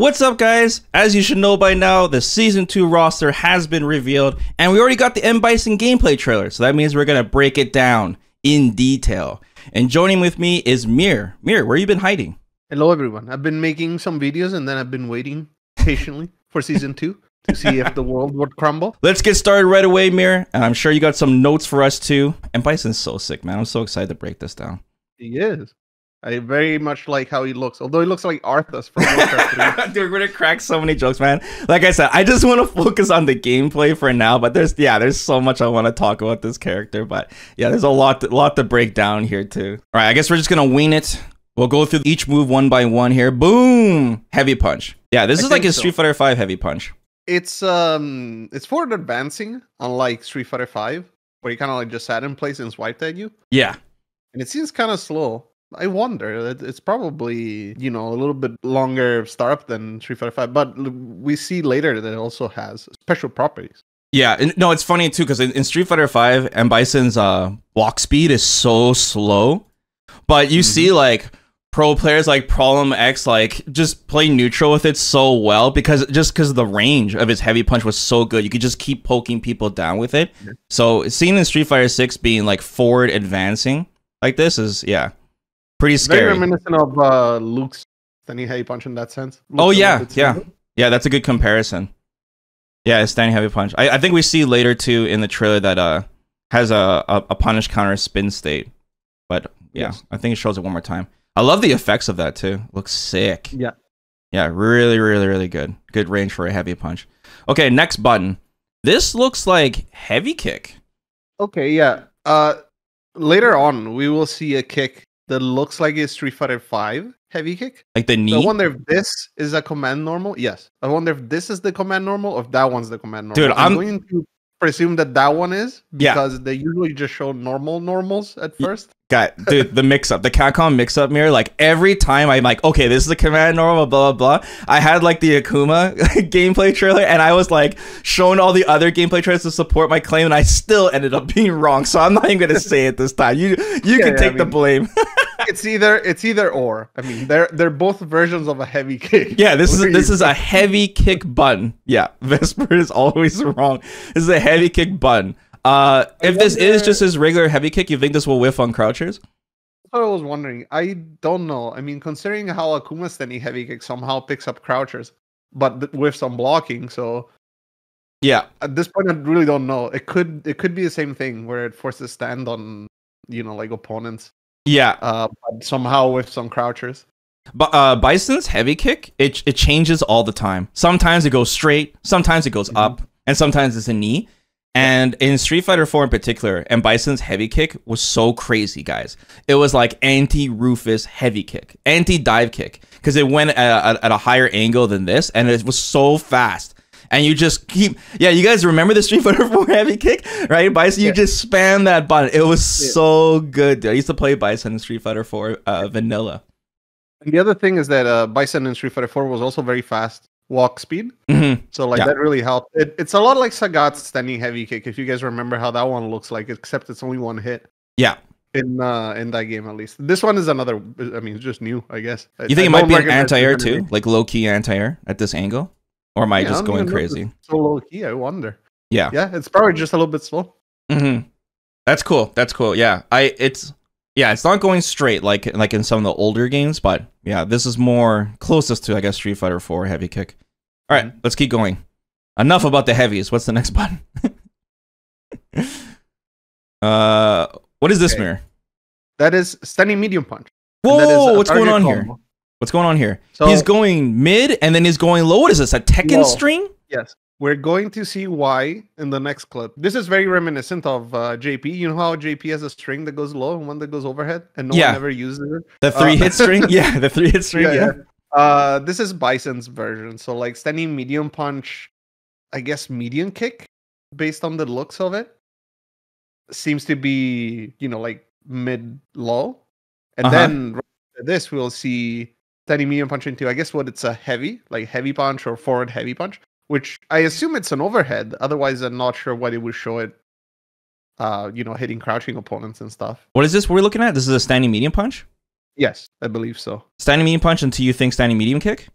What's up, guys? As you should know by now, the Season 2 roster has been revealed, and we already got the M.Bison gameplay trailer, so that means we're going to break it down in detail. And joining with me is Mir. Mir, where you been hiding? Hello, everyone. I've been making some videos, and then I've been waiting patiently for Season 2 to see if the world would crumble. Let's get started right away, Mir, and I'm sure you got some notes for us, too. M.Bison's so sick, man. I'm so excited to break this down. He is. I very much like how he looks, although he looks like Arthas from Warcraft 3. Dude, we're gonna crack so many jokes, man. Like I said, I just want to focus on the gameplay for now, but there's so much I want to talk about this character, but yeah, there's a lot to break down here too. All right, I guess we're just gonna wing it. We'll go through each move one by one here. Boom! Heavy punch. Yeah, this is like his Street Fighter 5 heavy punch. It's forward advancing, unlike Street Fighter 5, where he kind of like just sat in place and swiped at you. Yeah. And it seems kind of slow. I wonder. It's probably, a little bit longer startup than Street Fighter 5, but we see later that it also has special properties. Yeah, and no, it's funny too, because in Street Fighter 5, M.Bison's walk speed is so slow, but you see like pro players like Problem X like just play neutral with it so well because the range of his heavy punch was so good. You could just keep poking people down with it. Yeah. So seeing in Street Fighter 6 being like forward advancing like this is pretty scary. Very reminiscent of Luke's standing heavy punch in that sense. Oh yeah, yeah. That's a good comparison. Yeah, standing heavy punch. I think we see later too in the trailer that has a punish counter spin state, but yeah, yes. I think it shows it one more time. I love the effects of that too. Looks sick. Yeah, yeah, really good. Good range for a heavy punch. Okay, next button. This looks like heavy kick. Okay, yeah. Later on, we will see a kick that looks like a Street Fighter 5 heavy kick. Like the knee? I wonder if this is a command normal. Yes. I wonder if this is the command normal or if that one's the command normal. Dude, I'm going to presume that one is because they usually just show normals at first. Dude, the mix-up, the Capcom mix-up mirror, like every time I'm like, okay, this is the command normal, blah, blah, blah. I had like the Akuma gameplay trailer and I was like showing all the other gameplay trailers to support my claim and I still ended up being wrong. So I'm not even going to say it this time. You can take the blame. It's either or. I mean, they're both versions of a heavy kick. Yeah, this is a heavy kick button. Yeah, Vesper is always wrong. This is a heavy kick button. If this is just his regular heavy kick, you think this will whiff on crouchers? That's what I was wondering. I don't know. I mean, considering how Akuma's standing heavy kick somehow picks up crouchers, but with some blocking, so yeah. At this point, I really don't know. It could be the same thing where it forces stand on, like opponents. Yeah. But somehow with some crouchers. But Bison's heavy kick, it changes all the time. Sometimes it goes straight, sometimes it goes up, and sometimes it's a knee. And in Street Fighter 4 in particular, and Bison's heavy kick was so crazy, guys. It was like anti-Rufus heavy kick, anti-dive kick, because it went at a higher angle than this, and it was so fast. And you just keep, you guys remember the Street Fighter 4 heavy kick, right? Bison, you just spam that button. It was so good, dude. I used to play Bison in Street Fighter 4 vanilla. And the other thing is that Bison in Street Fighter 4 was also very fast walk speed. So like that really helped. It's a lot like Sagat's standing heavy kick, if you guys remember how that one looks like, except it's only one hit. Yeah. In that game, at least. This one is another, I mean, it's just new, I guess. You think it might be an anti-air too? Like low-key anti-air at this angle? Or am I just going crazy? So low-key, I wonder. Yeah. Yeah, it's probably just a little bit slow. That's cool. That's cool. Yeah. It's not going straight like in some of the older games, but yeah, this is more closest to, I guess, Street Fighter 4 heavy kick. All right, let's keep going. Enough about the heavies. What's the next button? What is this mirror? That is standing medium punch. Whoa, what's going on here? What's going on here? So, he's going mid and then he's going low. What is this, a Tekken string? Yes. We're going to see why in the next clip. This is very reminiscent of JP. You know how JP has a string that goes low and one that goes overhead, and no one ever uses it. The 3-hit string. Yeah, the 3-hit string. Yeah. This is Bison's version. So like standing medium punch, I guess medium kick, based on the looks of it, seems to be like mid low, and then right after this we'll see standing medium punch into, I guess, it's a heavy punch or forward heavy punch. Which I assume it's an overhead. Otherwise, I'm not sure what it would show it, hitting crouching opponents and stuff. What is this we're looking at? This is a standing medium punch? Yes, I believe so. Standing medium punch until you think standing medium kick?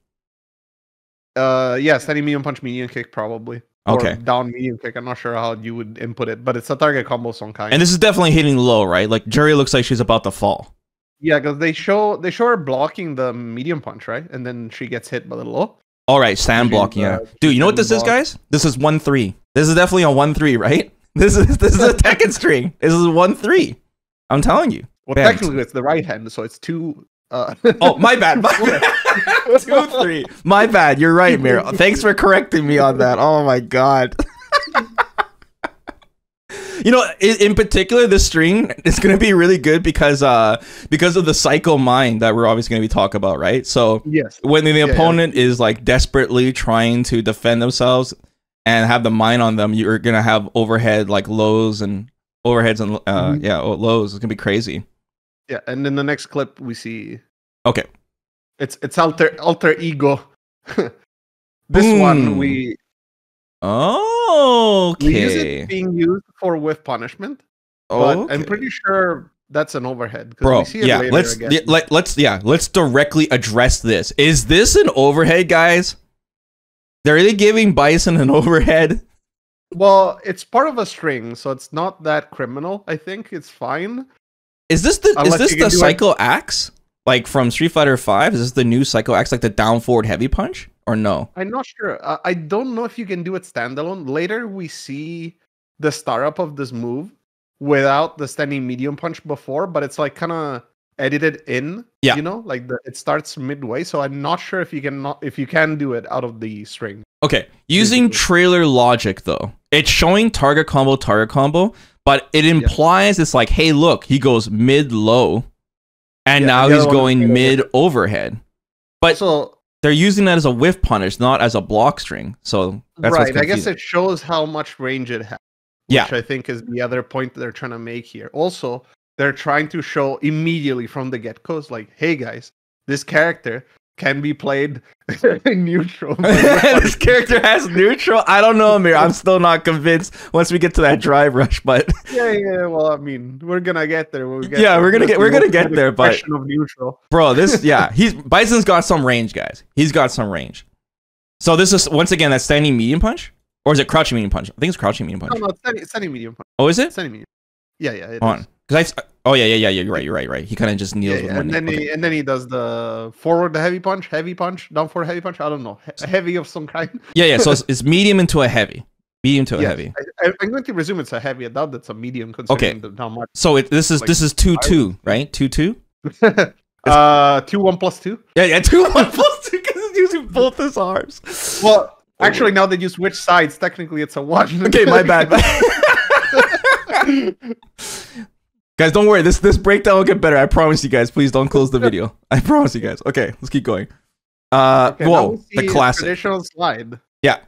Yeah, standing medium punch, medium kick, probably. Okay. Or down medium kick. I'm not sure how you would input it, but it's a target combo some kind. And this is definitely hitting low, right? Like Jury looks like she's about to fall. Yeah, because they show her blocking the medium punch, right? And then she gets hit by the low. All right, stand blocking, yeah. Dude, you know what this is, guys? This is 1-3. This is definitely a 1-3, right? This is a Tekken string. This is 1-3. I'm telling you. Well, technically it's the right hand, so it's 2. Oh, my bad. 2-3. My bad. You're right, Mir. Thanks for correcting me on that. Oh my god. You know, in particular, this string is going to be really good because of the psycho mind that we're obviously going to be talking about, right? So yes, when the opponent is like desperately trying to defend themselves and have the mind on them, you're going to have overhead like lows and overheads and lows. It's going to be crazy. Yeah, and in the next clip we see. Okay, it's alter ego. This one we. Oh, okay. We use it being used for whiff punishment, but I'm pretty sure that's an overhead. Bro, we see it let's directly address this. Is this an overhead, guys? They're really giving Bison an overhead? Well, it's part of a string, so it's not that criminal. I think it's fine. Is this the Psycho Axe? Like from Street Fighter 5? Is this the new Psycho Axe, like the down forward heavy punch? Or no? I'm not sure. I don't know if you can do it standalone. Later, we see the startup of this move without the standing medium punch before, but it's like kind of edited in. Yeah. You know, like it starts midway. So I'm not sure if you can do it out of the string. Okay, using trailer logic though, it's showing target combo, but it implies it's like, hey, look, he goes mid low, and now he's going mid overhead. But they're using that as a whiff punish, not as a block string. So that's right. I guess it shows how much range it has. Yeah. Which I think is the other point that they're trying to make here. Also, they're trying to show immediately from the get-go, like, hey guys, this character can be played neutral. This character has neutral? I don't know, Amir. I'm still not convinced once we get to that drive rush, but yeah. Well, I mean, we're gonna get there. We're gonna get there, but question of neutral. Bro, Bison's got some range, guys. He's got some range. So this is once again that standing medium punch, or is it crouching medium punch? I think it's crouching medium punch. No, it's standing medium punch. Oh, is it? Standing medium. Yeah. It Hold on. Yeah. You're right. He kind of just kneels with one knee. And then he does the forward, the heavy punch, down forward, heavy punch. I don't know, a heavy of some kind. Yeah. So it's medium into a heavy, medium to a heavy. I'm going to resume it's a heavy. I doubt that's a medium. Considering how much. So this is 2-2, right? 2-2. 2-1 plus 2. Yeah. 2-1 plus 2 because it's using both his arms. Well, actually, now that you switch sides, technically it's a 1. Okay, my bad. Guys, don't worry. This breakdown will get better. I promise you guys. Please don't close the video. I promise you guys. Okay, let's keep going. Whoa, the classic. Traditional slide. Yeah.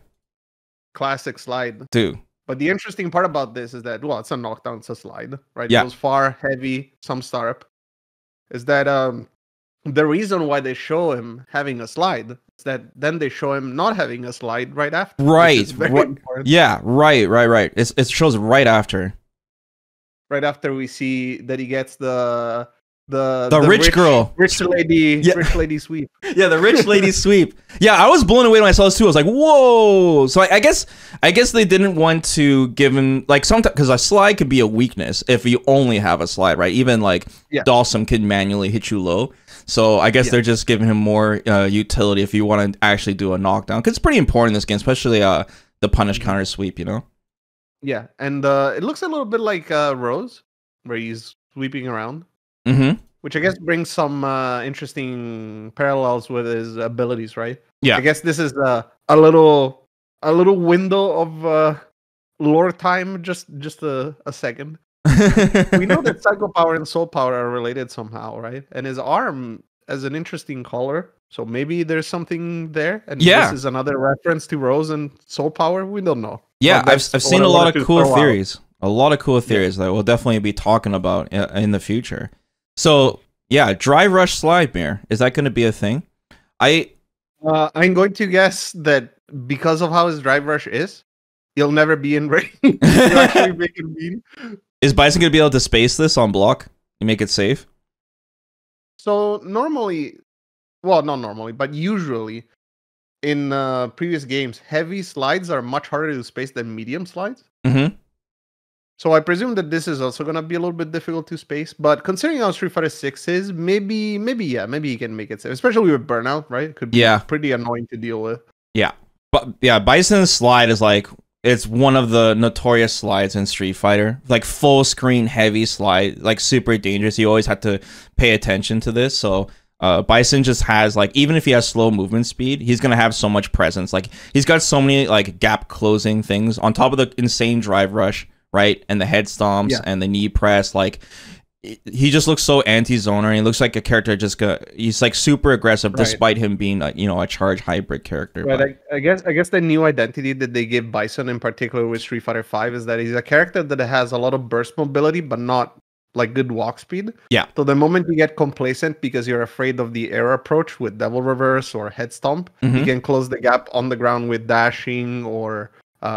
Classic slide. Dude. But the interesting part about this is that, well, it's a knockdown, it's a slide, right? Yeah. It goes far, heavy, some startup. Is that the reason why they show him having a slide is that then they show him not having a slide right after. Right. Yeah, right. It shows right after. Right after we see that he gets the rich girl, rich lady sweep. Yeah, the rich lady sweep. Yeah, I was blown away when I saw this too. I was like, whoa. So I guess they didn't want to give him like sometimes because a slide could be a weakness if you only have a slide, right? Even like Dawson can manually hit you low. So I guess they're just giving him more utility if you want to actually do a knockdown because it's pretty important in this game, especially the punish counter sweep, you know. Yeah, and it looks a little bit like Rose, where he's sweeping around. Mm-hmm. Which I guess brings some interesting parallels with his abilities, right? Yeah. I guess this is a little window of lore time, just a second. We know that Psycho Power and Soul Power are related somehow, right? And his arm has an interesting color, so maybe there's something there. And this is another reference to Rose and Soul Power. We don't know. Yeah, I've seen a lot of cool theories. A lot of cool theories that we'll definitely be talking about in the future. So, yeah, Drive Rush Slide Mirror. Is that going to be a thing? I'm going to guess that because of how his Drive Rush is, he'll never be in range. He'll actually make it mean. Is Bison going to be able to space this on block? You make it safe? So, normally, well, not normally, but usually, in previous games, heavy slides are much harder to space than medium slides. Mm-hmm. So I presume that this is also gonna be a little bit difficult to space. But considering how Street Fighter 6 is, maybe you can make it safe. Especially with burnout, right? It could be Yeah. pretty annoying to deal with. Yeah. But yeah, Bison's slide is like it's one of the notorious slides in Street Fighter. Like full screen heavy slide, like super dangerous. You always have to pay attention to this. So Bison just has like even if he has slow movement speed, he's gonna have so much presence. Like he's got so many like gap closing things on top of the insane drive rush, right? And the head stomps and the knee press. Like he just looks so anti-zoner. He looks like a character he's like super aggressive despite him being a charge hybrid character. Right. I guess the new identity that they give Bison in particular with Street Fighter 5 is that he's a character that has a lot of burst mobility but not like good walk speed. Yeah. So the moment you get complacent because you're afraid of the air approach with Devil Reverse or Head Stomp, you can close the gap on the ground with dashing or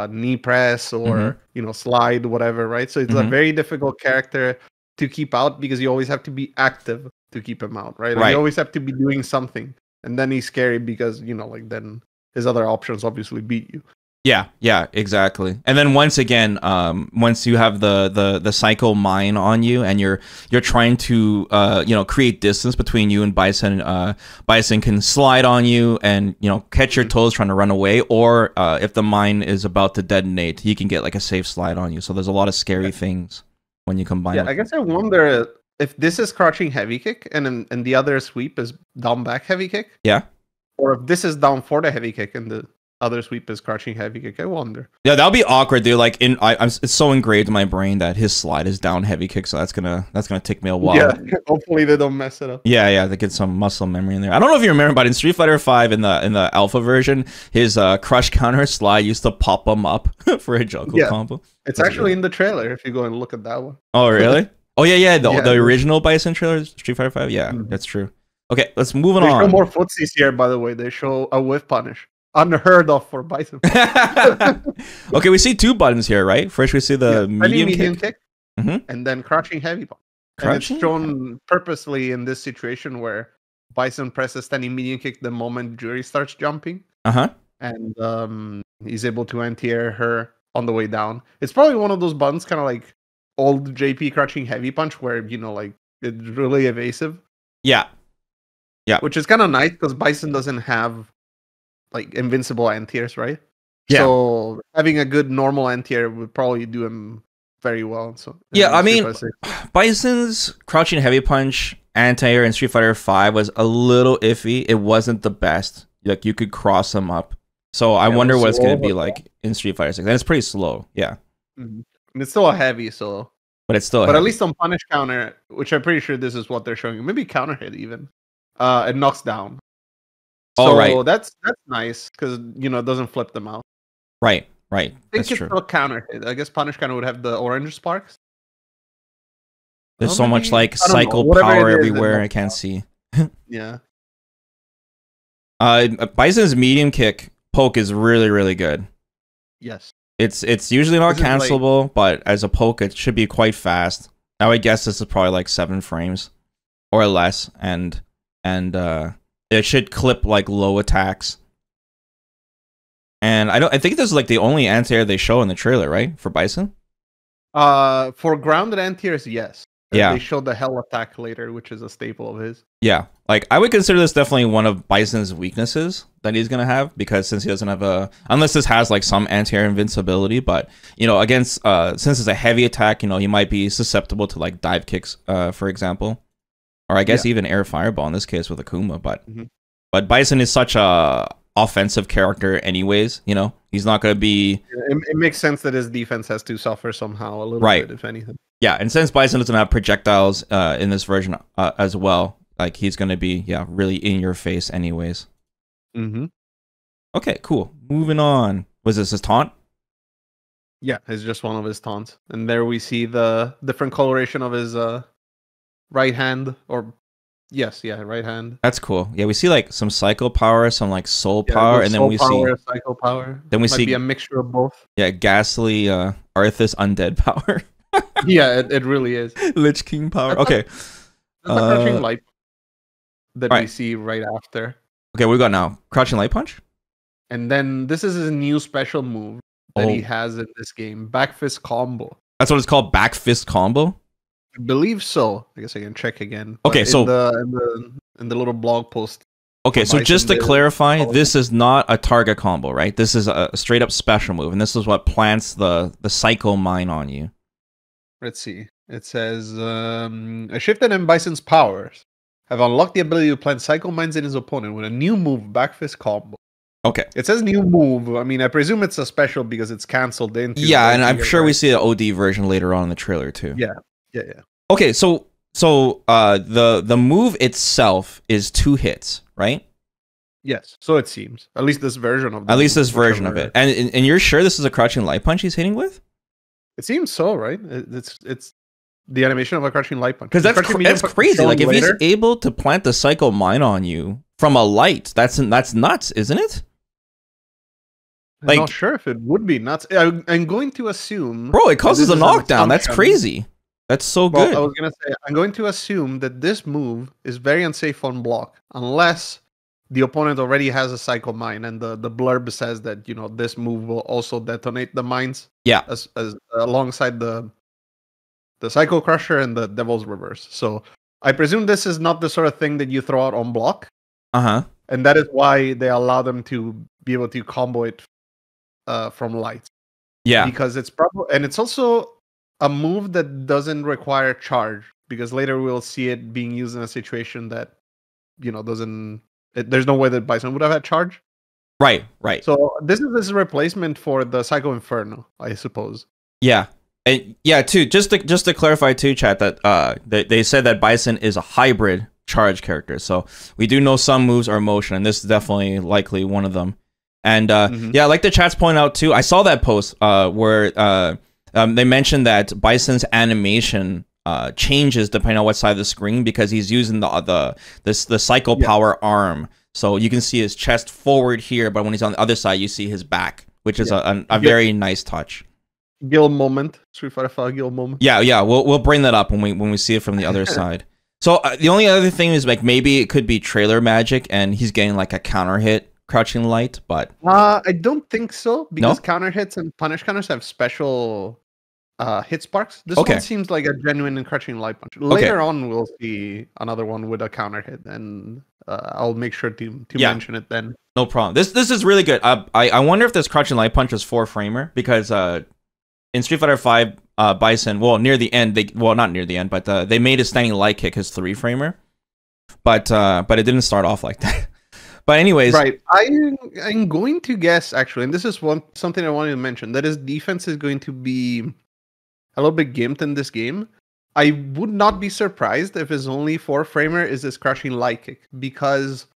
knee press or slide, whatever, right? So it's a very difficult character to keep out because you always have to be active to keep him out, right? You always have to be doing something, and then he's scary because then his other options obviously beat you. Yeah, exactly. And then once again, once you have the psycho mine on you, and you're trying to create distance between you and Bison, Bison can slide on you and catch your toes trying to run away, or if the mine is about to detonate, he can get like a safe slide on you. So there's a lot of scary things when you combine. Yeah, I guess I wonder if this is crouching heavy kick and the other sweep is down back heavy kick. Yeah. Or if this is down for the heavy kick and the other sweep is crouching heavy kick. I wonder. Yeah, that'll be awkward, dude. Like it's so engraved in my brain that his slide is down heavy kick, so that's gonna take me a while. Yeah, hopefully they don't mess it up. Yeah, they get some muscle memory in there. I don't know if you remember, but in Street Fighter 5 in the alpha version, his crush counter slide used to pop him up for a juggle combo. It's actually in the trailer if you go and look at that one. Oh, really? Oh, yeah. The original Bison trailer, Street Fighter 5. Yeah, that's true. Okay, let's move on. They show more footsies here, by the way. They show a whiff punish. Unheard of for Bison. Okay, we see two buttons here, right? First, we see the medium kick. And then crouching heavy punch. And it's shown purposely in this situation where Bison presses standing medium kick the moment Jury starts jumping. And he's able to anti-air her on the way down. It's probably one of those buttons, kind of like old JP crouching heavy punch, where like it's really evasive. Yeah. Which is kind of nice because Bison doesn't have like invincible anti-airs, right? Yeah. So having a good normal anti-air would probably do him very well. So yeah, I mean, Bison's crouching heavy punch anti-air in Street Fighter 5 was a little iffy. It wasn't the best. Like you could cross him up. So I wonder what it's going to be like in Street Fighter 6. And it's pretty slow. Yeah. And it's still a heavy, so. But it's still. But at least on punish counter, which I'm pretty sure this is what they're showing you. Maybe counter hit even. It knocks down. So that's nice because it doesn't flip them out. Right. I think it's still counter hit. I guess punish counter would have the orange sparks. There's so much like cycle power everywhere. I can't see. Yeah. Bison's medium kick poke is really, really good. Yes. It's usually not cancelable, but as a poke, it should be quite fast. I would guess this is probably like 7 frames or less, and it should clip like low attacks. And I think this is like the only anti-air they show in the trailer, right? For Bison? For grounded anti-airs, yes. Yeah. They showed the hell attack later, which is a staple of his. Yeah. Like I would consider this definitely one of Bison's weaknesses that he's gonna have, because since he doesn't have unless this has like some anti-air invincibility, but against since it's a heavy attack, he might be susceptible to like dive kicks, for example. Or I guess even air fireball in this case with Akuma, but Bison is such a offensive character anyways, he's not going to be... It makes sense that his defense has to suffer somehow a little bit, if anything. Yeah, and since Bison doesn't have projectiles in this version as well, like he's going to be, really in your face anyways. Okay, cool. Moving on. Was this his taunt? Yeah, it's just one of his taunts. And there we see the different coloration of his right hand, or... Yes, right hand. That's cool. Yeah, we see like some psycho power, some like soul power, and then we see psycho power. Then we Might see be a mixture of both. Yeah, ghastly Arthas undead power. Yeah, it really is. Lich King power. Okay. That's the crouching light that we see right after. Okay, what we got now? Crouching light punch? And then this is his new special move that he Oh. has in this game, back fist combo. That's what it's called, back fist combo? I believe so. I guess I can check again. Okay, But so in the little blog post. okay, so M.Bison just to did- clarify, this is not a target combo, right? This is a straight up special move, and this is what plants the psycho mine on you. Let's see. It says a shift in M.Bison's powers have unlocked the ability to plant psycho mines in his opponent with a new move, back fist combo. Okay. It says new move. I mean, I presume it's a special because it's canceled into. Yeah, and OD, I'm sure we right? see an OD version later on in the trailer too. Yeah. Okay, so the move itself is 2 hits, right? Yes. So it seems. At least this version of. At least this whichever- version of it. And you're sure this is a crouching light punch he's hitting with? It seems so, right? It's the animation of a crouching light punch. Because Crouching medium that's punch crazy. shown Like if later. he's able to plant the psycho mine on you from a light, that's nuts, isn't it? I'm not sure if it would be nuts. I'm going to assume. Bro, it causes this a is an knockdown. That's assumption. crazy. That's so Well, good. I was gonna say I'm going to assume that this move is very unsafe on block unless the opponent already has a psycho mine, and the blurb says that this move will also detonate the mines. Yeah. As alongside the psycho crusher and the devil's reverse. So I presume this is not the sort of thing that you throw out on block, Uh-huh. and that is why they allow them to be able to combo it from light. Yeah. Because it's probably, and it's also a move that doesn't require charge, because later we'll see it being used in a situation that doesn't. There's no way that Bison would have had charge. Right. So this is a replacement for the Psycho Inferno, I suppose. Yeah. And yeah, too, just to clarify too, chat, that they said that Bison is a hybrid charge character. So we do know some moves are motion, and this is definitely likely one of them. And yeah, like the chat's point out too, I saw that post where they mentioned that Bison's animation changes depending on what side of the screen, because he's using the psycho power arm. So you can see his chest forward here, but when he's on the other side, you see his back, which is a very nice touch. Gil moment, Street Fighter 5 Gil moment. Yeah, we'll bring that up when we see it from the other side. So the only other thing is like maybe it could be trailer magic, and he's getting like a counter hit crouching light, but I don't think so, because No? counter hits and punish counters have special hit sparks. This Okay. one seems like a genuine and crouching light punch. Later on, we'll see another one with a counter hit, and I'll make sure to mention it then. no problem. This is really good. I wonder if this crouching light punch is 4-framer, because in Street Fighter 5, Bison, well, near the end, not near the end, but they made his standing light kick his 3-framer, but it didn't start off like that. But anyways, Right, I'm going to guess actually, and this is something I wanted to mention, that his defense is going to be a little bit gimped in this game. I would not be surprised if his only 4-framer is his crushing light kick, because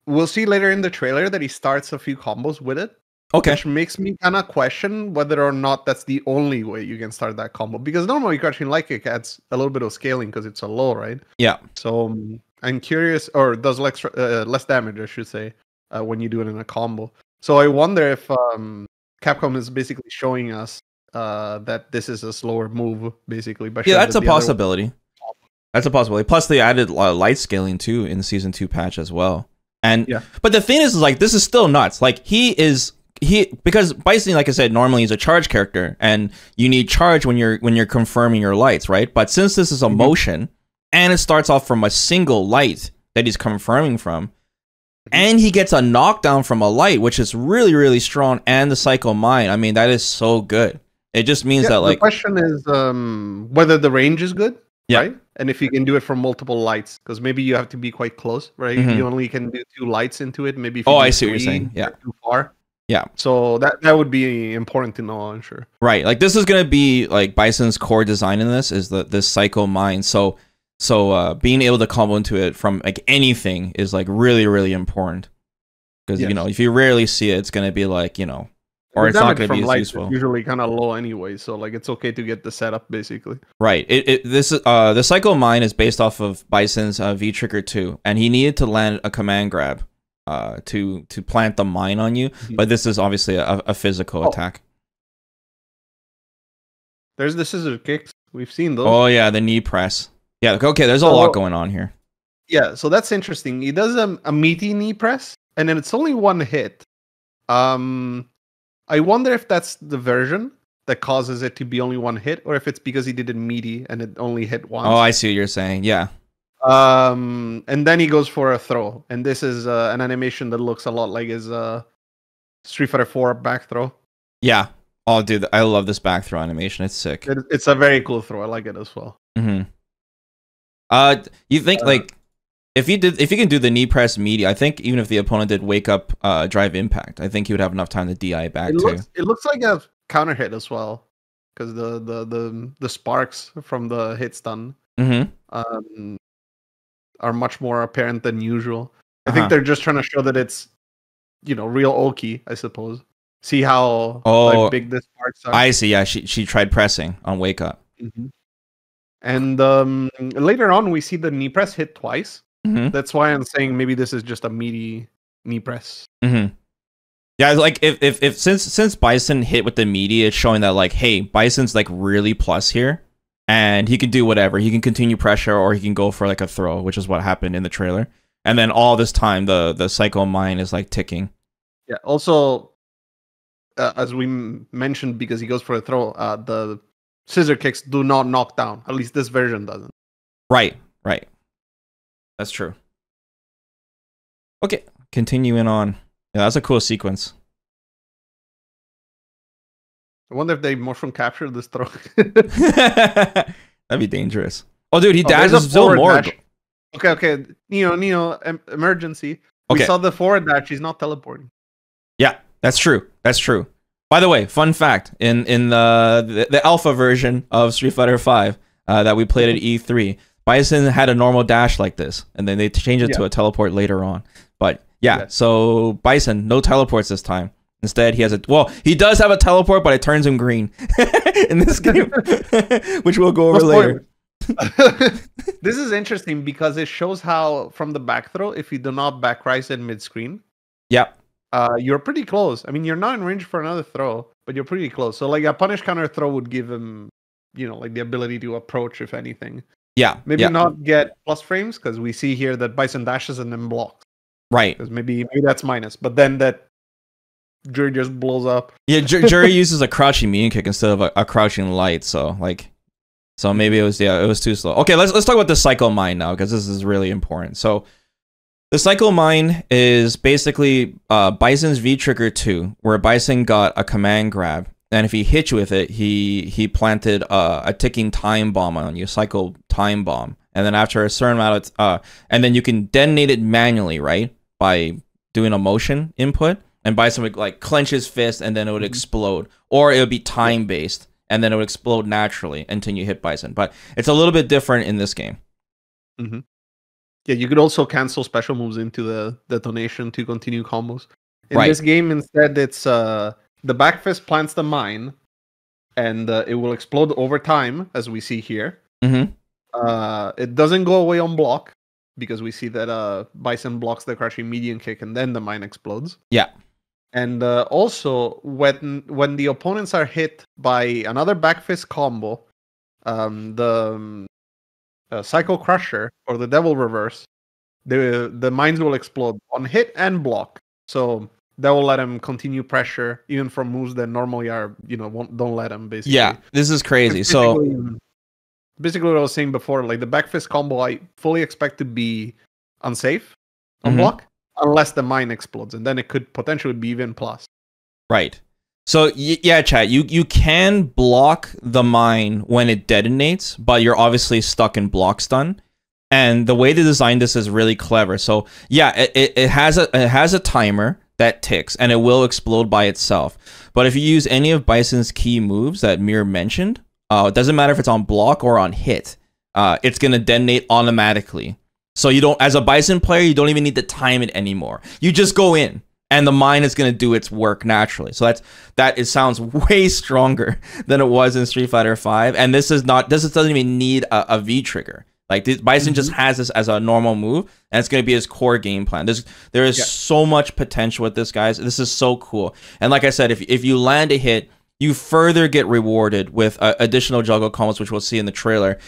we'll see later in the trailer that he starts a few combos with it. okay, Which makes me kind of question whether or not that's the only way you can start that combo. Because normally crouching light kick adds a little bit of scaling because it's a low, right? yeah, So I'm curious, or does less damage, I should say, when you do it in a combo. So I wonder if Capcom is basically showing us that this is a slower move, basically. By yeah, showing that's that a the other one- possibility. That's a possibility. Plus, they added light scaling too in the Season 2 patch as well. And Yeah. but the thing is like, this is still nuts. Like because Bison, like I said, normally is a charge character, and you need charge when you're confirming your lights, right? But since this is a motion, and it starts off from a single light that he's confirming from, and he gets a knockdown from a light, which is really, really strong, and the Psycho Mine, I mean, that is so good. It just means that, like, the question is whether the range is good, Yeah. right? And if you can do it from multiple lights, because maybe you have to be quite close, right? Mhm. You only can do 2 lights into it. Maybe if you Oh, do I see what you're 3, saying. Yeah. you're too far. Yeah. So that would be important to know, I'm sure. right, like this is gonna be like Bison's core design in this is this Psycho Mine. So being able to combo into it from like anything is like really, really important, because Yes. if you rarely see it, it's gonna be like or The it's not damage gonna be from as lights useful. is usually kind of low anyway, so like it's okay to get the setup basically. Right. The Psycho Mine is based off of Bison's V Trigger 2, and he needed to land a command grab to plant the mine on you. But this is obviously a physical attack. There's the scissor kicks. We've seen those. Oh yeah, the knee press. Yeah. Okay. There's a So- lot going on here. Yeah, so that's interesting. He does a meaty knee press, and then it's only one hit. I wonder if that's the version that causes it to be only one hit, or if it's because he did it meaty and it only hit once. Oh, I see what you're saying. Yeah. And then he goes for a throw, and this is an animation that looks a lot like his Street Fighter 4 back throw. Yeah. Oh, dude, I love this back throw animation. It's sick. It's a very cool throw. I like it as well. Mm-hmm. You think like if you can do the knee press meaty, I think even if the opponent did wake up drive impact, I think he would have enough time to DI back too. It looks like a counter hit as well, because the sparks from the hit stun are much more apparent than usual. I think they're just trying to show that it's, you know, real Oki, I suppose. See how like, big the sparks are. I see. Yeah, she tried pressing on wake up. And later on, we see the knee press hit twice. That's why I'm saying maybe this is just a meaty knee press. Yeah, like if since Bison hit with the meaty, it's showing that like, hey, Bison's like really plus here, and he can do whatever. He can continue pressure, or he can go for like a throw, which is what happened in the trailer. And then all this time, the Psycho Mine is like ticking. Yeah. Also, as we mentioned, because he goes for a throw, the scissor kicks do not knock down. At least this version doesn't. Right. That's true. Okay, continuing on. Yeah, that's a cool sequence. I wonder if they motion captured this throw. That'd be dangerous. Oh, dude, he dashes still more. Dash. Okay. Neo, emergency. We saw the forward dash. He's not teleporting. Yeah, that's true. By the way, fun fact: in the alpha version of Street Fighter V that we played at E3, Bison had a normal dash like this, and then they changed it to a teleport later on. But yeah, so Bison, no teleports this time. Instead, he has he does have a teleport, but it turns him green in this game, which we'll go over later. This is interesting because it shows how from the back throw, if you do not back rise in mid-screen, you're pretty close. I mean, you're not in range for another throw, but you're pretty close. So like a punish counter throw would give him, like the ability to approach, if anything. Maybe not get plus frames, because we see here that Bison dashes and then blocks. Right. Because maybe that's minus, but then that Jury just blows up. Yeah, Jury uses a crouching medium kick instead of a crouching light, so maybe it was too slow. Okay, let's talk about the Psycho Mine now, because this is really important. So the Psycho Mine is basically Bison's V-Trigger 2, where Bison got a command grab, and if he hit you with it, he planted a ticking time bomb on you, Psycho Time Bomb. And then after a certain amount of and then you can detonate it manually, right? By doing a motion input. And Bison would like clench his fist, and then it would explode. Or it would be time based, and then it would explode naturally until you hit Bison. But it's a little bit different in this game. Yeah, you could also cancel special moves into the detonation to continue combos. In this game, instead, it's the back fist plants the mine, and it will explode over time, as we see here. It doesn't go away on block, because we see that Bison blocks the crouching medium kick, and then the mine explodes. Yeah. And also, when the opponents are hit by another back fist combo, the Psycho Crusher or the Devil Reverse, the mines will explode on hit and block. So that will let him continue pressure, even from moves that normally are, don't let him, basically. Yeah, this is crazy. Basically what I was saying before, like the back fist combo, I fully expect to be unsafe on block, unless the mine explodes, and then it could potentially be even plus. Right. So yeah, chat, you can block the mine when it detonates, but you're obviously stuck in block stun. And the way they designed this is really clever. So yeah, it has a timer that ticks, and it will explode by itself. But if you use any of Bison's key moves that Mir mentioned, it doesn't matter if it's on block or on hit, it's gonna detonate automatically. So you don't, as a Bison player, you don't even need to time it anymore. You just go in, and the mine is gonna do its work naturally. So it sounds way stronger than it was in Street Fighter V. And this doesn't even need a V trigger. Like Bison just has this as a normal move, and it's gonna be his core game plan. There is so much potential with this, guys. This is so cool. And like I said, if you land a hit, you further get rewarded with additional juggle combos, which we'll see in the trailer.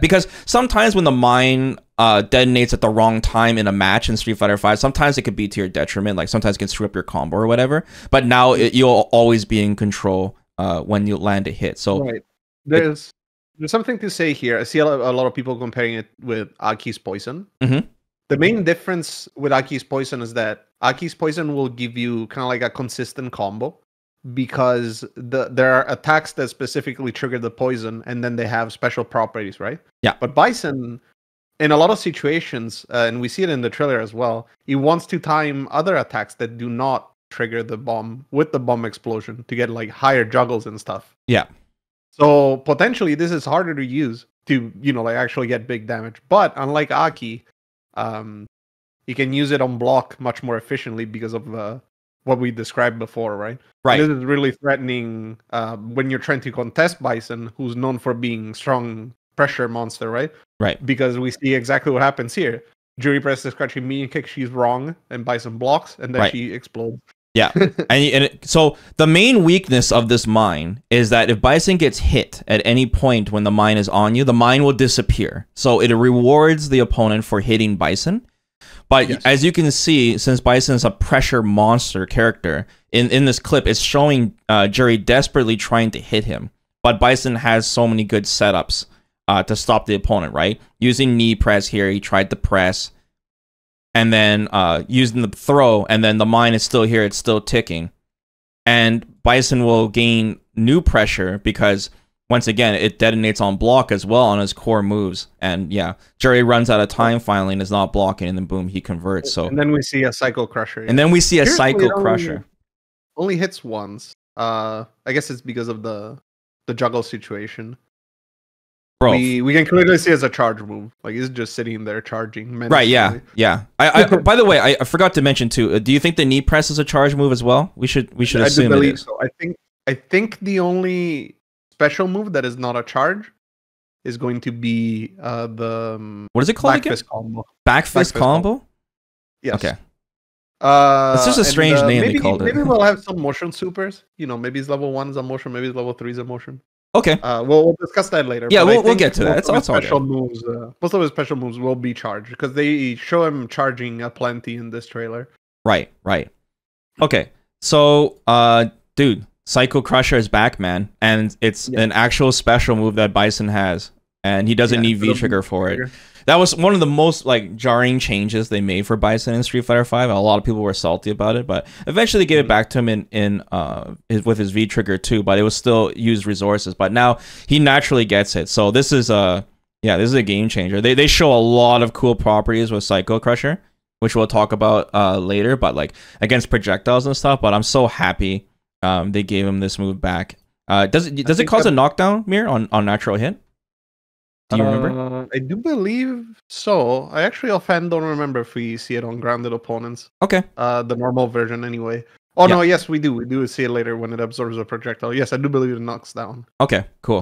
Because sometimes when the mine detonates at the wrong time in a match in Street Fighter V, sometimes it could be to your detriment. Like sometimes it can screw up your combo or whatever. But now you'll always be in control when you land a hit. So right. There's something to say here. I see a lot of people comparing it with Aki's Poison. Mm-hmm. The main difference with Aki's Poison is that Aki's Poison will give you kind of like a consistent combo, because there are attacks that specifically trigger the poison, and then they have special properties, right? Yeah. But Bison, in a lot of situations, and we see it in the trailer as well, he wants to time other attacks that do not trigger the bomb with the bomb explosion to get like higher juggles and stuff. Yeah. So potentially this is harder to use to, like actually get big damage. But unlike Aki, you can use it on block much more efficiently because of what we described before, right? Right. This is really threatening when you're trying to contest Bison, who's known for being strong pressure monster, right? Right. Because we see exactly what happens here. Jury presses crouching medium kick, she's wrong, and Bison blocks, and then she explodes. Yeah, so the main weakness of this mine is that if Bison gets hit at any point when the mine is on you, the mine will disappear. So it rewards the opponent for hitting Bison. But as you can see, since Bison is a pressure monster character, in this clip, it's showing Jury desperately trying to hit him. But Bison has so many good setups to stop the opponent, right? Using knee press here, he tried to press. And then using the throw, and then the mine is still here, it's still ticking. And Bison will gain new pressure because, once again, it detonates on block as well on his core moves. And yeah, Jury runs out of time finally and is not blocking, and then boom, he converts. So and then we see a Psycho Crusher. And then we see a Psycho Crusher. Only hits once. I guess it's because of the juggle situation. Bro. We can clearly see as a charge move. Like he's just sitting there charging. Right, yeah. I by the way, I forgot to mention too. Do you think the knee press is a charge move as well? We should assume it is. So. I think the only special move that is not a charge is going to be the what is it called back again? Fist combo. Back fist combo? Yes. Okay. It's just a strange name they called it. Maybe we'll have some motion supers. Maybe it's level 1's a motion, maybe it's level 3's a motion. Okay. We'll discuss that later. Yeah, we'll get to that. It's all special moves. Most of his special moves will be charged because they show him charging plenty in this trailer. Right. Okay. So, dude, Psycho Crusher is back, man, and it's an actual special move that Bison has, and he doesn't need V trigger for it. That was one of the most jarring changes they made for Bison in Street Fighter V. A lot of people were salty about it, but eventually they gave it back to him with his V trigger too. But it was still used resources. But now he naturally gets it. So this is a game changer. They show a lot of cool properties with Psycho Crusher, which we'll talk about later. But against projectiles and stuff. But I'm so happy they gave him this move back. Does it cause a knockdown, Mir, on natural hit? Do you remember? I do believe so. I actually offhand don't remember if we see it on grounded opponents. Okay. The normal version anyway. Oh no, yes we do. We do see it later when it absorbs a projectile. Yes, I do believe it knocks down. Okay, cool.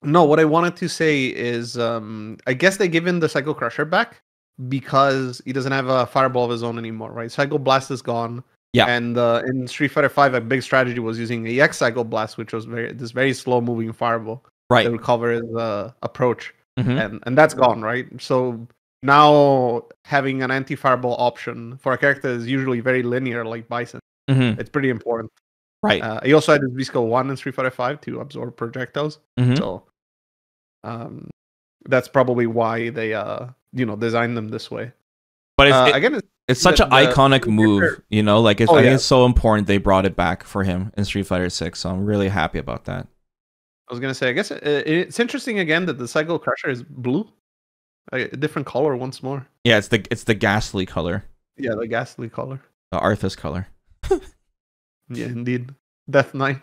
No, what I wanted to say is I guess they give him the Psycho Crusher back because he doesn't have a fireball of his own anymore, right? Psycho Blast is gone. Yeah. And in Street Fighter V, a big strategy was using EX Psycho Blast, which was this very slow moving fireball. Right. That would cover his approach. And that's gone, right? So now having an anti-fireball option for a character that is usually very linear like Bison, it's pretty important. Right. He also had his V-Skill 1 in Street Fighter V to absorb projectiles. So that's probably why they designed them this way. But again, it's such an iconic move, I think it's so important they brought it back for him in Street Fighter 6. So I'm really happy about that. I was gonna say, I guess it's interesting again that the Psycho Crusher is blue, a different color once more. Yeah, it's the ghastly color. Yeah, the ghastly color. The Arthas color. Yeah, indeed. Death Knight.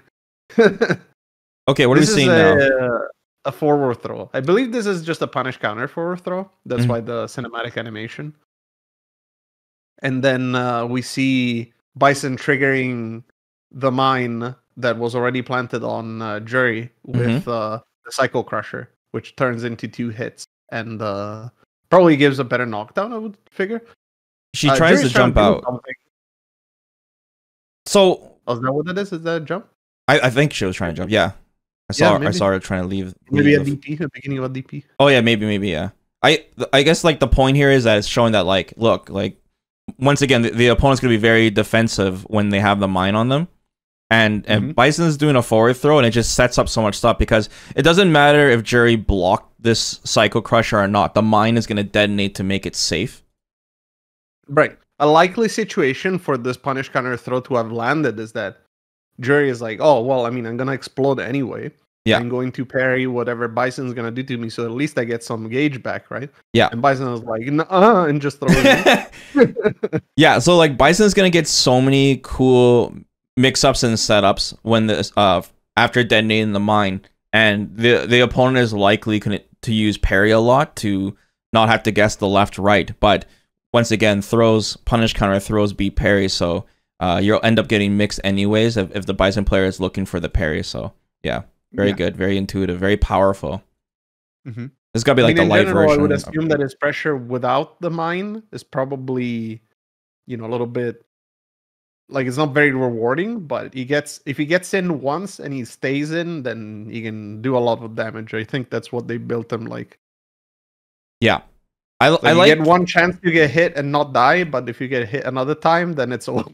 Okay, what are we seeing now? A forward throw. I believe this is just a punish counter forward throw. That's why the cinematic animation. And then we see Bison triggering the mine that was already planted on Jury with the Psycho Crusher, which turns into 2 hits and probably gives a better knockdown, I would figure. She tries to jump out. Something. So... Oh, is that what it is? Is that a jump? I think she was trying to jump. Yeah, I saw her trying to leave. Maybe leave a DP, the beginning of a DP. Oh yeah, maybe yeah. I guess like the point here is that it's showing that like look like once again the opponent's gonna be very defensive when they have the mine on them. And Bison's doing a forward throw, and it just sets up so much stuff because it doesn't matter if Jury blocked this Psycho Crusher or not. The mine is going to detonate to make it safe. Right. A likely situation for this punish counter throw to have landed is that Jury is like, oh, well, I mean, I'm going to explode anyway. Yeah. I'm going to parry whatever Bison's going to do to me, so at least I get some gauge back, right? Yeah. And Bison was like, nuh-uh, and just throws it. Yeah, so like Bison's going to get so many cool mix-ups and setups when this after detonating the mine, and the opponent is likely to use parry a lot to not have to guess the left right. But once again, punish counter throws beat parry, so you'll end up getting mixed anyways if the Bison player is looking for the parry. So yeah, very good, very intuitive, very powerful. This got to be like the light version. I would assume that his pressure without the mine is probably, a little bit. Like, it's not very rewarding, but if he gets in once and he stays in, then he can do a lot of damage. I think that's what they built him like. Yeah. I like get one chance to get hit and not die, but if you get hit another time, then it's over.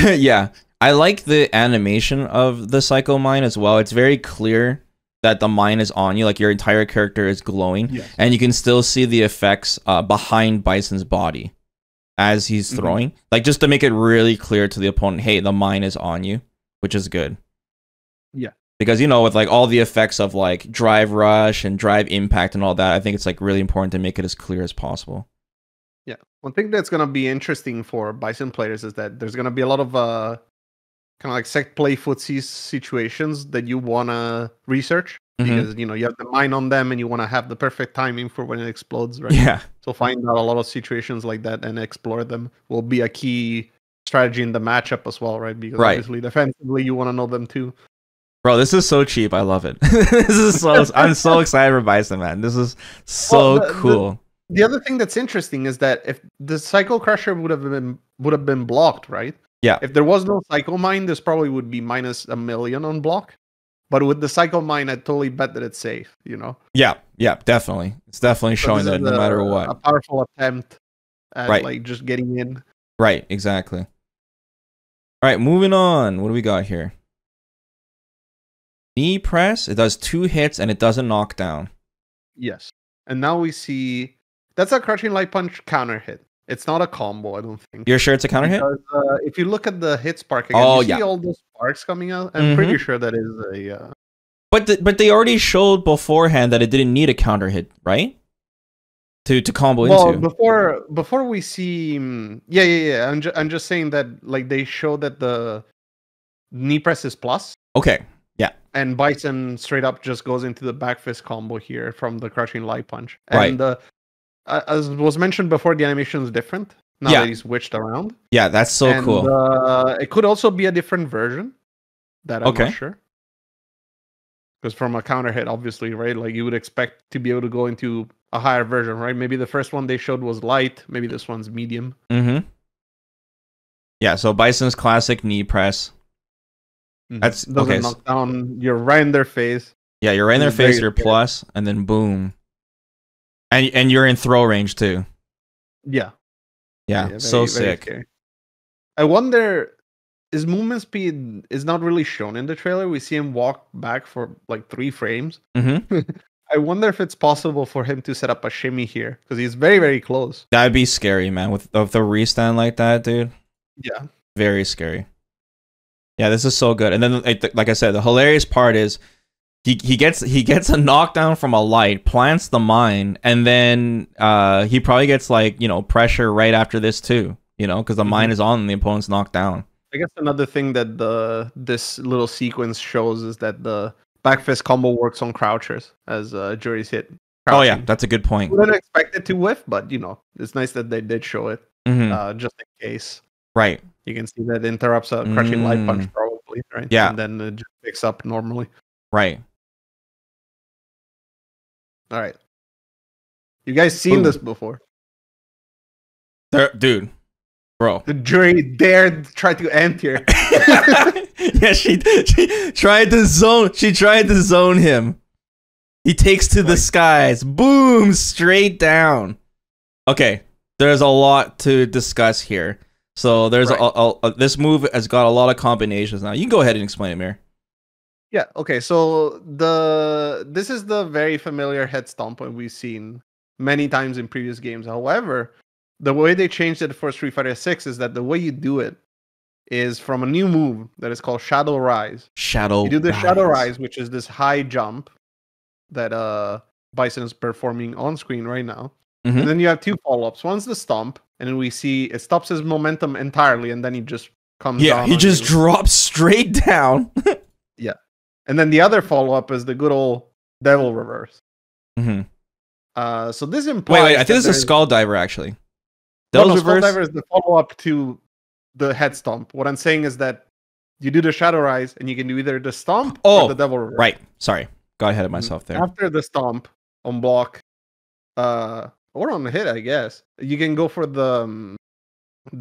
Yeah. I like the animation of the Psycho Mine as well. It's very clear that the mine is on you, like your entire character is glowing, and you can still see the effects behind Bison's body as he's throwing, like just to make it really clear to the opponent, hey, the mine is on you, which is good. Yeah, because with like all the effects of like drive rush and drive impact and all that, I think it's like really important to make it as clear as possible. Yeah, one thing that's gonna be interesting for Bison players is that there's gonna be a lot of kind of like set play footsie situations that you wanna research. Because you have the mine on them and you want to have the perfect timing for when it explodes, right? Yeah. So find out a lot of situations like that and explore them will be a key strategy in the matchup as well, right? Because obviously defensively you want to know them too. Bro, this is so cheap. I love it. This is I'm so excited for Bison, man. This is so cool. The other thing that's interesting is that if the Psycho Crusher would have been blocked, right? Yeah. If there was no Psycho Mine, this probably would be minus 1,000,000 on block. But with the Psycho Mine, I totally bet that it's safe, Yeah, definitely. It's definitely showing that no matter what. A powerful attempt at like just getting in. Right, exactly. All right, moving on. What do we got here? Knee press. It does 2 hits and it doesn't knock down. Yes. And now we see that's a Crushing Light Punch counter hit. It's not a combo, I don't think. You're sure it's a counter hit? If you look at the hit spark again, you see all those sparks coming out. I'm pretty sure that is a... But they already showed beforehand that it didn't need a counter hit, right? To combo into. Well, before we see... Yeah. I'm just saying that like they show that the knee press is plus. Okay, yeah. And Bison straight up just goes into the back fist combo here from the Crushing Light Punch. And as was mentioned before, the animation is different now that he's switched around. Yeah, that's so cool. It could also be a different version that I'm not sure. Because from a counter hit, obviously, right? Like you would expect to be able to go into a higher version, right? Maybe the first one they showed was light. Maybe this one's medium. Yeah, so Bison's classic knee press. That's doesn't knock down. You're right in their face. Yeah, you're right in their face. You're plus, and then boom. And you're in throw range too. Yeah. So sick. Very I wonder, his movement speed is not really shown in the trailer. We see him walk back for like 3 frames. I wonder if it's possible for him to set up a shimmy here because he's very, very close. That'd be scary, man. With the restand like that, dude. Yeah. Very scary. Yeah, this is so good. And then, like I said, the hilarious part is he gets a knockdown from a light, plants the mine, and then he probably gets like pressure right after this too. Because the mine is on and the opponent's knocked down. I guess another thing that this little sequence shows is that the back fist combo works on crouchers as Jury's hit. Crouching. Oh yeah, that's a good point. We didn't expect it to whiff, but it's nice that they did show it just in case. Right. You can see that it interrupts a Crushing Light Punch probably, right? Yeah. And then it just picks up normally. Right. All right. You guys seen this before? Dude, bro. The jury dared try to enter. Yeah, she tried to zone. She tried to zone him. He takes to the skies. Boom, straight down. Okay, there's a lot to discuss here. So there's this move has got a lot of combinations now. You can go ahead and explain it, Mir. Yeah. Okay. So this is the very familiar head stomp we've seen many times in previous games. However, the way they changed it for Street Fighter 6 is that the way you do it is from a new move that is called Shadow Rise. You do the Shadow Rise, which is this high jump that Bison is performing on screen right now. Mm-hmm. And then you have two follow-ups. One's the stomp, and then we see it stops his momentum entirely, and then he just comes down. Yeah, he just drops straight down. Yeah. And then the other follow-up is the good old devil reverse. Mm-hmm. So this implies... Wait, I think it's a skull diver, actually. Devil's reverse? Skull diver is the follow-up to the head stomp. What I'm saying is that you do the Shadow Rise, and you can do either the stomp or the devil reverse. Right. Sorry. Got ahead of myself there. After the stomp, on block, or on the hit, I guess, you can go for the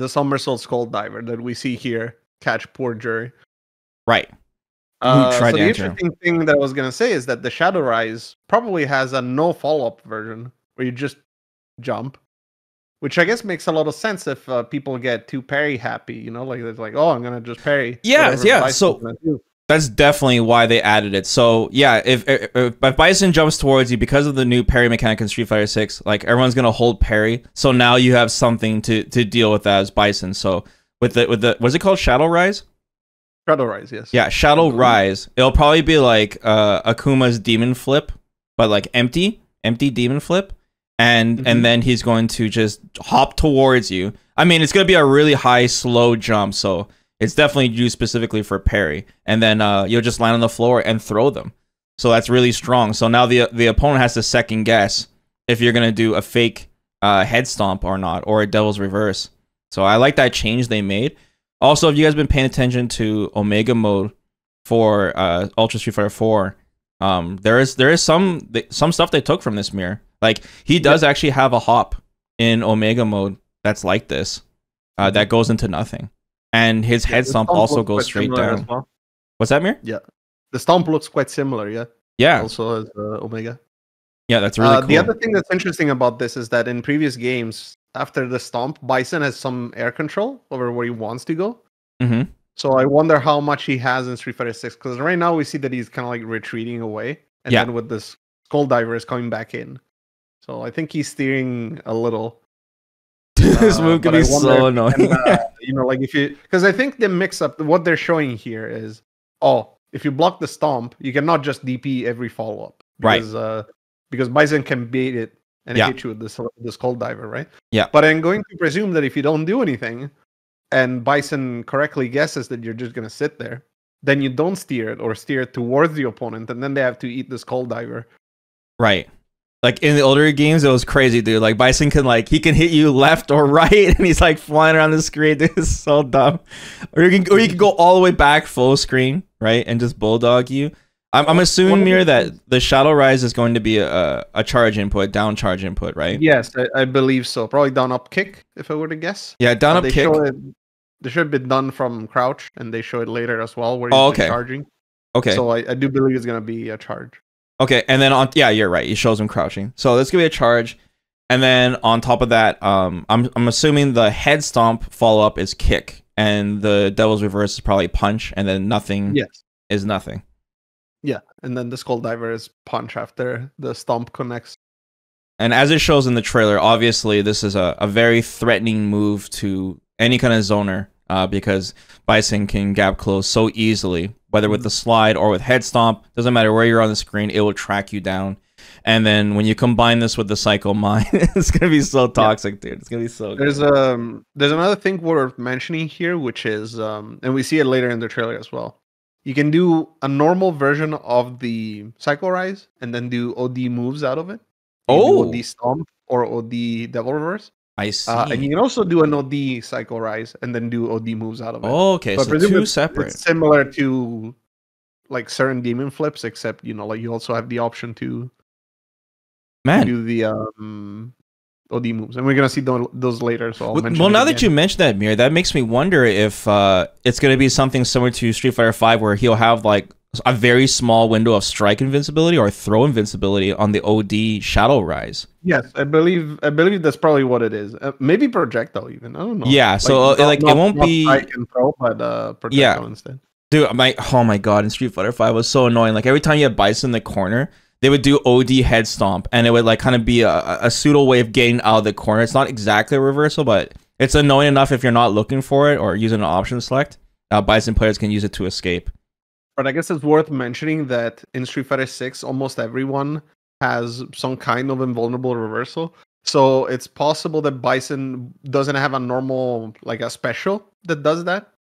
somersault skull diver that we see here catch poor jury. Right. So the interesting thing that I was gonna say is that the Shadow Rise probably has a no follow-up version where you just jump, which I guess makes a lot of sense if people get too parry happy, you know, like it's like, oh, I'm gonna just parry. Yeah. So that's definitely why they added it. So yeah, if Bison jumps towards you because of the new parry mechanic in Street Fighter 6, like everyone's gonna hold parry. So now you have something to deal with that as Bison. So with the what's it called, Shadow Rise? Shadow Rise, yes. Yeah, Shadow Rise. It'll probably be like Akuma's demon flip, but like empty demon flip, and then he's going to just hop towards you. I mean, it's gonna be a really high, slow jump, so it's definitely used specifically for parry, and then you'll just land on the floor and throw them. So that's really strong. So now the opponent has to second guess if you're gonna do a fake head stomp or not, or a devil's reverse. So I like that change they made. Also, if you guys been paying attention to Omega mode for Ultra Street Fighter 4, there is some stuff they took from this mirror. Like he does actually have a hop in Omega mode that's like this, that goes into nothing, and his head stomp also goes straight down. Well. What's that, Mir? Yeah, the stomp looks quite similar. Yeah. Yeah. Also as Omega. Yeah, that's really cool. The other thing that's interesting about this is that in previous games, after the stomp, Bison has some air control over where he wants to go. Mm-hmm. So I wonder how much he has in Street Fighter 6, because right now we see that he's kind of like retreating away, and then with this skull diver is coming back in. So I think he's steering a little. This move can be so annoying. You know, like because I think the mix-up, what they're showing here is, if you block the stomp, you cannot just DP every follow-up. Because Bison can bait it and hit you with the skull diver, right? Yeah. But I'm going to presume that if you don't do anything, and Bison correctly guesses that you're just going to sit there, then you don't steer it or steer it towards the opponent, and then they have to eat the skull diver. Right. Like in the older games, it was crazy, dude. Like Bison can he can hit you left or right, and he's like flying around the screen. Dude, it's so dumb. Or you can go all the way back full screen, right, and just bulldog you. I'm assuming, Mir, that the Shadow Rise is going to be a charge input, down charge input, right? Yes, I believe so. Probably down up kick, if I were to guess. Yeah, down up kick. They should have been done from crouch, and they show it later as well, where he's charging. Okay. So I do believe it's going to be a charge. Okay, and then you're right. He shows him crouching. So this could be a charge. And then on top of that, I'm assuming the head stomp follow-up is kick, and the devil's reverse is probably punch, and then nothing is nothing. Yeah, and then the skull diver is punch after the stomp connects. And as it shows in the trailer, obviously this is a very threatening move to any kind of zoner, because Bison can gap close so easily, whether with the slide or with head stomp. Doesn't matter where you're on the screen, it will track you down. And then when you combine this with the Psycho Mine, it's gonna be so toxic, dude. It's gonna be so good. There's another thing worth mentioning here, which is and we see it later in the trailer as well. You can do a normal version of the Psycho Rise and then do OD moves out of it. OD Stomp or OD Devil Reverse. I see. And you can also do an OD Psycho Rise and then do OD moves out of it. Okay, so two separate. It's similar to like certain demon flips, except you also have the option to do the OD moves, and we're gonna see those later. So I'll mention. Well, it now again. that you mentioned that, Mir, that makes me wonder if it's going to be something similar to Street Fighter V, where he'll have like a very small window of strike invincibility or throw invincibility on the OD Shadow Rise. Yes, I believe that's probably what it is. Maybe projectile even. I don't know. Yeah, so it won't be strike and throw, but projectile instead. Dude, oh my god, in Street Fighter 5 was so annoying. Like every time you had Bison in the corner, they would do OD head stomp, and it would like kind of be a pseudo way of getting out of the corner. It's not exactly a reversal, but it's annoying enough if you're not looking for it or using an option select. Bison players can use it to escape. But I guess it's worth mentioning that in Street Fighter 6, almost everyone has some kind of invulnerable reversal. So it's possible that Bison doesn't have a normal, like a special that does that,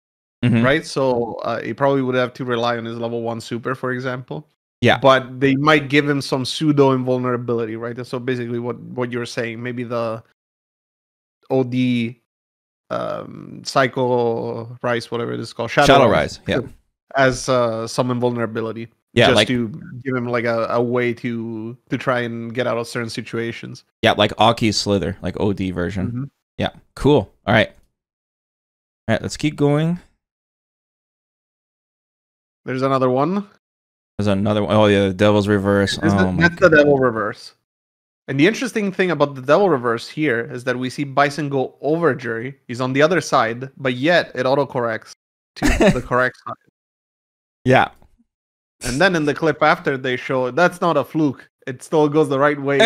right? So he probably would have to rely on his level 1 super, for example. Yeah. But they might give him some pseudo invulnerability, right? So basically what you're saying, maybe the OD Psycho Rise, whatever it is called. Shadow Rise, yeah. As some invulnerability. Yeah, just like, to give him like a way to try and get out of certain situations. Yeah, like Aki's Slither, like OD version. Yeah, cool. All right, let's keep going. There's another one. There's another one. Oh yeah, the Devil's Reverse. That's the Devil Reverse. And the interesting thing about the Devil Reverse here is that we see Bison go over Jury. He's on the other side, but yet it autocorrects to the correct side. Yeah. And then in the clip after, they show that's not a fluke. It still goes the right way.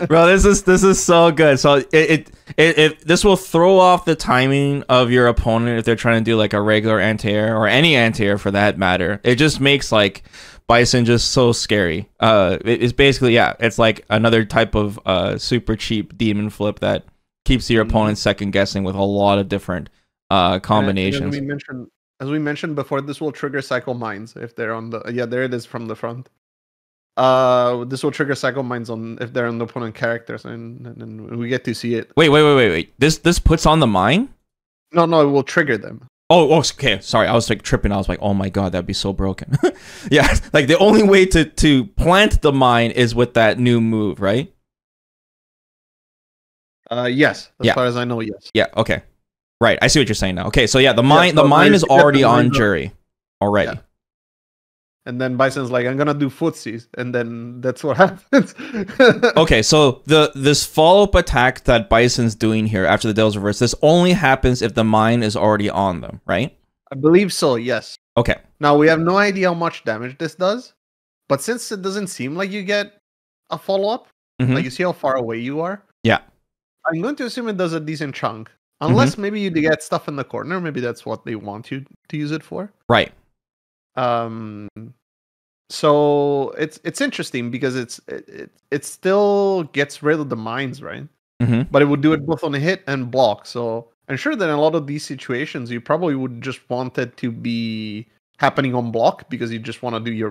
Bro, this is so good. So this will throw off the timing of your opponent if they're trying to do like a regular anti-air or any anti-air for that matter. It just makes like Bison just so scary. It's basically, it's like another type of super cheap demon flip that keeps your opponent second guessing with a lot of different combinations. As we mentioned before, this will trigger Cycle Mines if they're on the... Yeah, there it is from the front. This will trigger Cycle Mines on if they're on the opponent characters, and we get to see it. Wait. This puts on the mine? No, it will trigger them. Oh, okay. Sorry, I was like tripping. I was like, oh my god, that'd be so broken. Yeah, like the only way to plant the mine is with that new move, right? Yes. As far as I know, yes. Yeah, okay. Right, I see what you're saying now. Okay, so yeah, the mine is already on Jury already. Yeah. And then Bison's like, I'm gonna do footsies, and then that's what happens. Okay, so this follow-up attack that Bison's doing here after the Devil's Reverse, this only happens if the mine is already on them, right? I believe so, yes. Okay. Now, we have no idea how much damage this does, but since it doesn't seem like you get a follow-up, like you see how far away you are, yeah, I'm going to assume it does a decent chunk. Unless maybe you get stuff in the corner, maybe that's what they want you to use it for. Right. So it's interesting because it still gets rid of the mines, right? But it would do it both on a hit and block. So I'm sure that in a lot of these situations, you probably would just want it to be happening on block because you just want to do your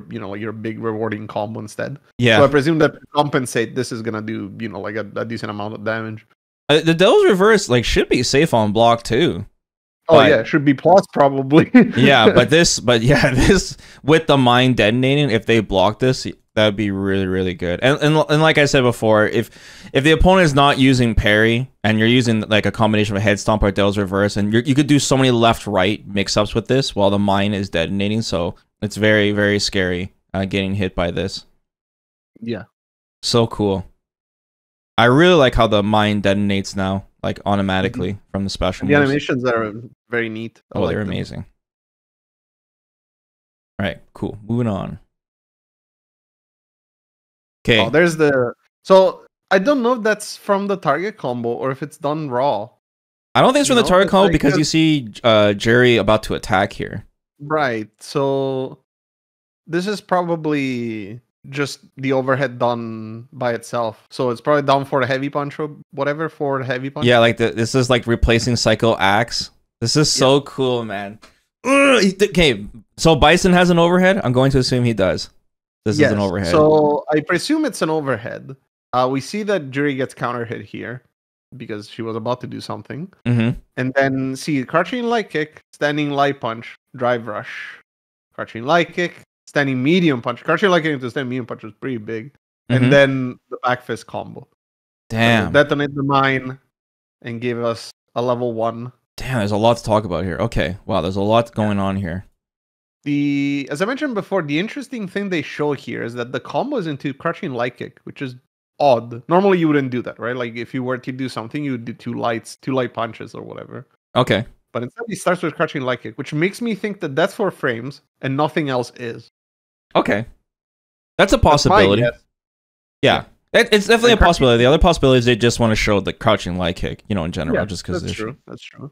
big rewarding combo instead. Yeah. So I presume that to compensate, this is gonna do like a decent amount of damage. The Devil's Reverse like should be safe on block too. Oh yeah, it should be plus probably. But this with the mine detonating, if they block this, that'd be really, really good. And like I said before, if the opponent is not using parry and you're using like a combination of a head stomp or Devil's Reverse, and you could do so many left-right mix-ups with this while the mine is detonating, so it's very, very scary getting hit by this. Yeah. So cool. I really like how the mine detonates now, like automatically from the special moves. Animations are very neat. They're amazing. All right, cool. Moving on. Okay. Oh, there's so I don't know if that's from the target combo or if it's done raw. I don't think it's from the target combo because you see Jerry about to attack here. Right. So this is probably just the overhead done by itself. So it's probably down for the heavy punch or whatever for the heavy punch. Yeah, like this is like replacing Psycho Axe. This is so cool, man. Okay, so Bison has an overhead? I'm going to assume he does. This is an overhead. So I presume it's an overhead. We see that Jury gets counter hit here because she was about to do something. And then see crouching light kick, standing light punch, drive rush. Crouching light kick, standing medium punch. Crouching light kick into standing medium punch was pretty big. And then the back fist combo. Damn. Detonate the mine and give us a level 1. Damn, there's a lot to talk about here. Okay, wow, there's a lot going on here. As I mentioned before, the interesting thing they show here is that the combo is into crouching light kick, which is odd. Normally you wouldn't do that, right? Like if you were to do something, you would do two light punches or whatever. Okay. But instead he starts with crouching light kick, which makes me think that that's for frames and nothing else is. Okay. That's a possibility. Yeah. It's definitely a possibility. The other possibility is they just want to show the crouching light kick, you know, in general, just because that's true. That's true.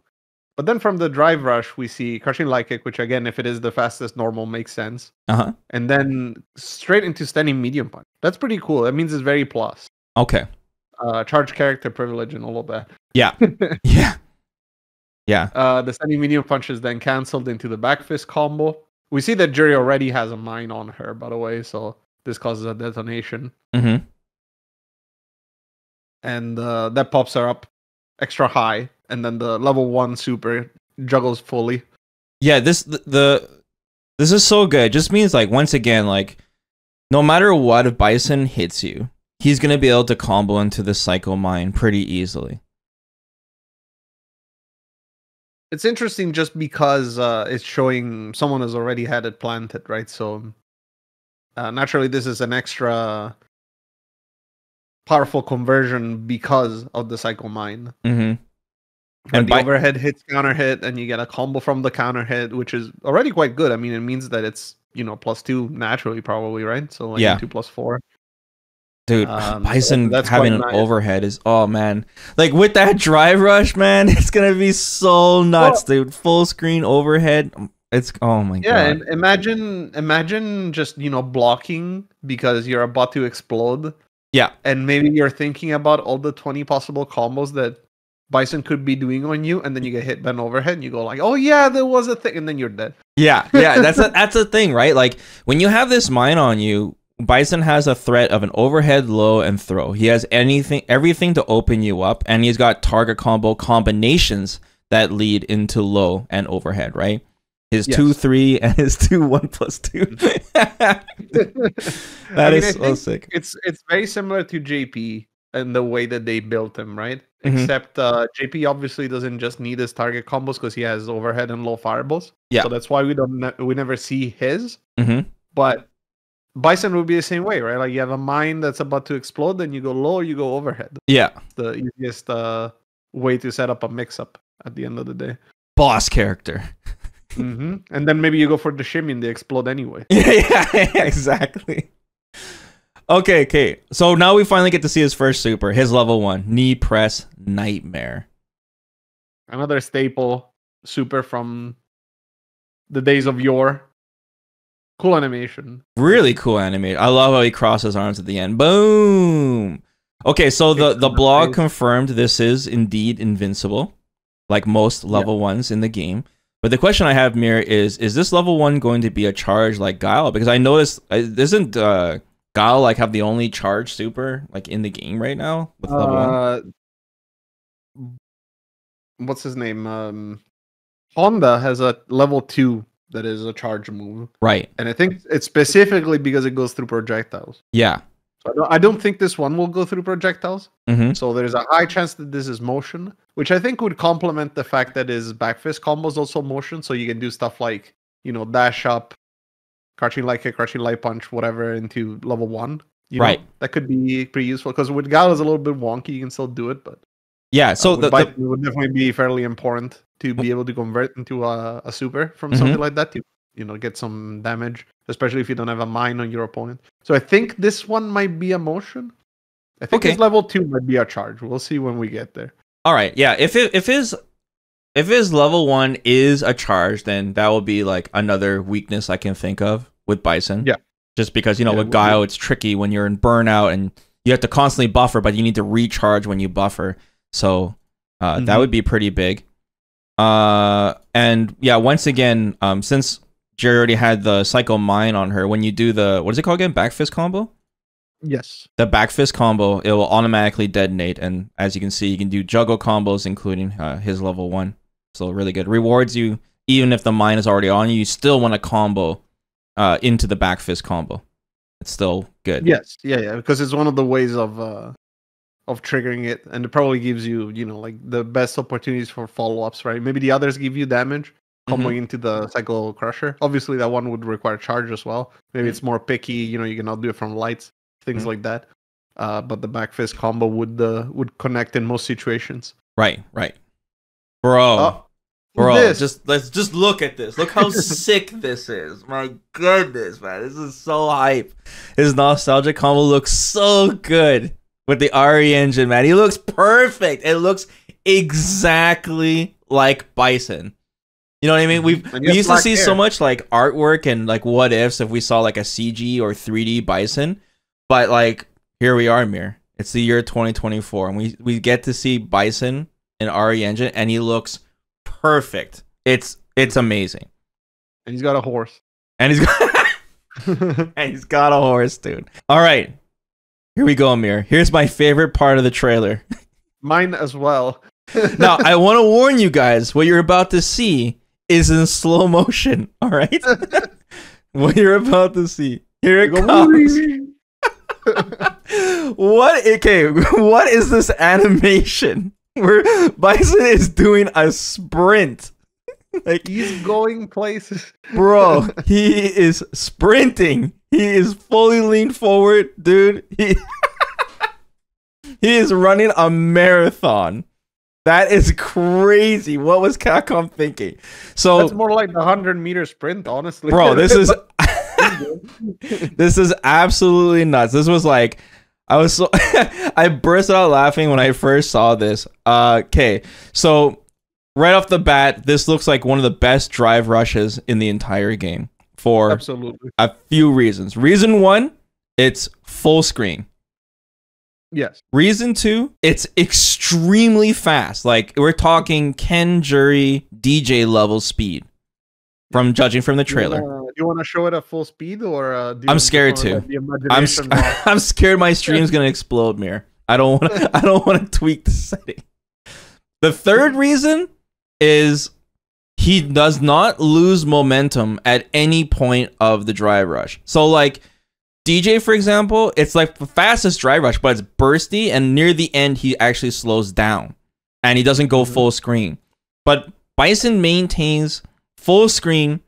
But then from the drive rush, we see crouching light kick, which again, if it is the fastest normal, makes sense. And then straight into standing medium punch. That's pretty cool. That means it's very plus. Okay. Charge character privilege and all of that. Yeah. Yeah. Yeah. The standing medium punch is then cancelled into the back fist combo. We see that Jury already has a mine on her, by the way, so this causes a detonation. Mm-hmm. And that pops her up extra high, and then the level 1 super juggles fully. Yeah, this is so good. It just means, like, once again, like, no matter what, if Bison hits you, he's gonna be able to combo into the Psycho Mine pretty easily. It's interesting just because it's showing someone has already had it planted, right? So naturally, this is an extra powerful conversion because of the Psycho Mine. Mm-hmm. And the overhead hits counter hit, and you get a combo from the counter hit, which is already quite good. I mean, it means that it's, you know, +2 naturally, probably, right? So like 2 + 4. Dude, Bison having an overhead is, oh man, like with that drive rush, man, it's gonna be so nuts, dude. Full screen overhead. It's, oh my god. Yeah, and imagine just, you know, blocking because you're about to explode. Yeah. And maybe you're thinking about all the 20 possible combos that Bison could be doing on you, and then you get hit by an overhead, and you go like, "Oh yeah, there was a thing," and then you're dead. Yeah, yeah, that's a thing, right? Like when you have this mine on you, Bison has a threat of an overhead, low, and throw. He has everything to open you up, and he's got target combo combinations that lead into low and overhead, right? His 2-3 and his 2-1+2. That is so sick. It's very similar to JP in the way that they built him, right? Mm-hmm. Except JP obviously doesn't just need his target combos because he has overhead and low fireballs. Yeah. So that's why we never see his. Mm-hmm. But Bison would be the same way, right? Like you have a mine that's about to explode, then you go low, you go overhead. Yeah. It's the easiest way to set up a mix-up at the end of the day. Boss character. Mm-hmm. And then maybe you go for the shimmy and they explode anyway. Yeah, exactly. Okay. So now we finally get to see his first super, his level 1, knee press nightmare. Another staple super from the days of yore. Cool animation. Really cool animation. I love how he crosses arms at the end. Boom. Okay, so the blog confirmed this is indeed invincible, like most level 1s in the game. But the question I have, Mir, is this level 1 going to be a charge like Guile? Because I noticed, isn't Guile like have the only charge super like in the game right now with level 1? What's his name? Honda has a level 2 that is a charge move. Right. And I think it's specifically because it goes through projectiles. Yeah. So I don't think this one will go through projectiles. Mm-hmm. So there's a high chance that this is motion, which I think would complement the fact that his back fist combo is also motion. So you can do stuff like, you know, dash up, crouching light kick, crouching light punch, whatever, into level 1. Right. That could be pretty useful because with Guile is a little bit wonky. You can still do it, but yeah. So it would definitely be fairly important to be able to convert into a super from something like that to, you know, get some damage, especially if you don't have a mine on your opponent. So I think this one might be a motion. I think his level 2 might be a charge. We'll see when we get there. All right, yeah. If his level 1 is a charge, then that will be like another weakness I can think of with Bison. Yeah. Just because, you know, with Guile, it's tricky when you're in burnout and you have to constantly buffer, but you need to recharge when you buffer. So that would be pretty big. And yeah, once again, since Jerry already had the Psycho Mine on her, when you do the, what is it called again? Back fist combo? Yes. The back fist combo, it will automatically detonate. And as you can see, you can do juggle combos, including his level 1. So really good. Rewards you, even if the mine is already on you, you still want to combo into the back fist combo. It's still good. Yes. Yeah. Because it's one of the ways of of triggering it, and it probably gives you, like the best opportunities for follow-ups, right? Maybe the others give you damage comboing into the Cycle Crusher. Obviously, that one would require charge as well. Maybe it's more picky, you cannot do it from lights, things like that. But the back fist combo would connect in most situations. Right. Bro. This? let's just look at this. Look how sick this is. My goodness, man. This is so hype. His nostalgic combo looks so good with the RE engine, man. He looks perfect. It looks exactly like Bison. You know what I mean? We used to see so much like artwork and like what ifs if we saw like a CG or 3D Bison. But like here we are, Mir. It's the year 2024 and we get to see Bison in RE engine and he looks perfect. It's amazing. And he's got a horse. And he's got a horse, dude. All right. Here we go, Amir. Here's my favorite part of the trailer. Mine as well. Now, I want to warn you guys, what you're about to see is in slow motion, all right? What you're about to see. Here it comes. What is this animation where Bison is doing a sprint? Like he's going places. Bro, he is sprinting. He is fully leaned forward, dude. He is running a marathon. That is crazy. What was Capcom thinking? So that's more like the 100-meter sprint, honestly. Bro, this is this is absolutely nuts. This was like I burst out laughing when I first saw this. Okay, so right off the bat, this looks like one of the best drive rushes in the entire game for absolutely a few reasons. Reason one, it's full screen. Yes. Reason two, it's extremely fast. Like we're talking Ken Jury DJ level speed from judging from the trailer. Do you want to show it at full speed or I'm scared to. I'm scared my stream's going to explode, Mir. I don't want to tweak the setting. The third reason is he does not lose momentum at any point of the drive rush. So like DJ, for example, it's like the fastest drive rush, but it's bursty, and near the end, he actually slows down, and he doesn't go full screen. But Bison maintains full screen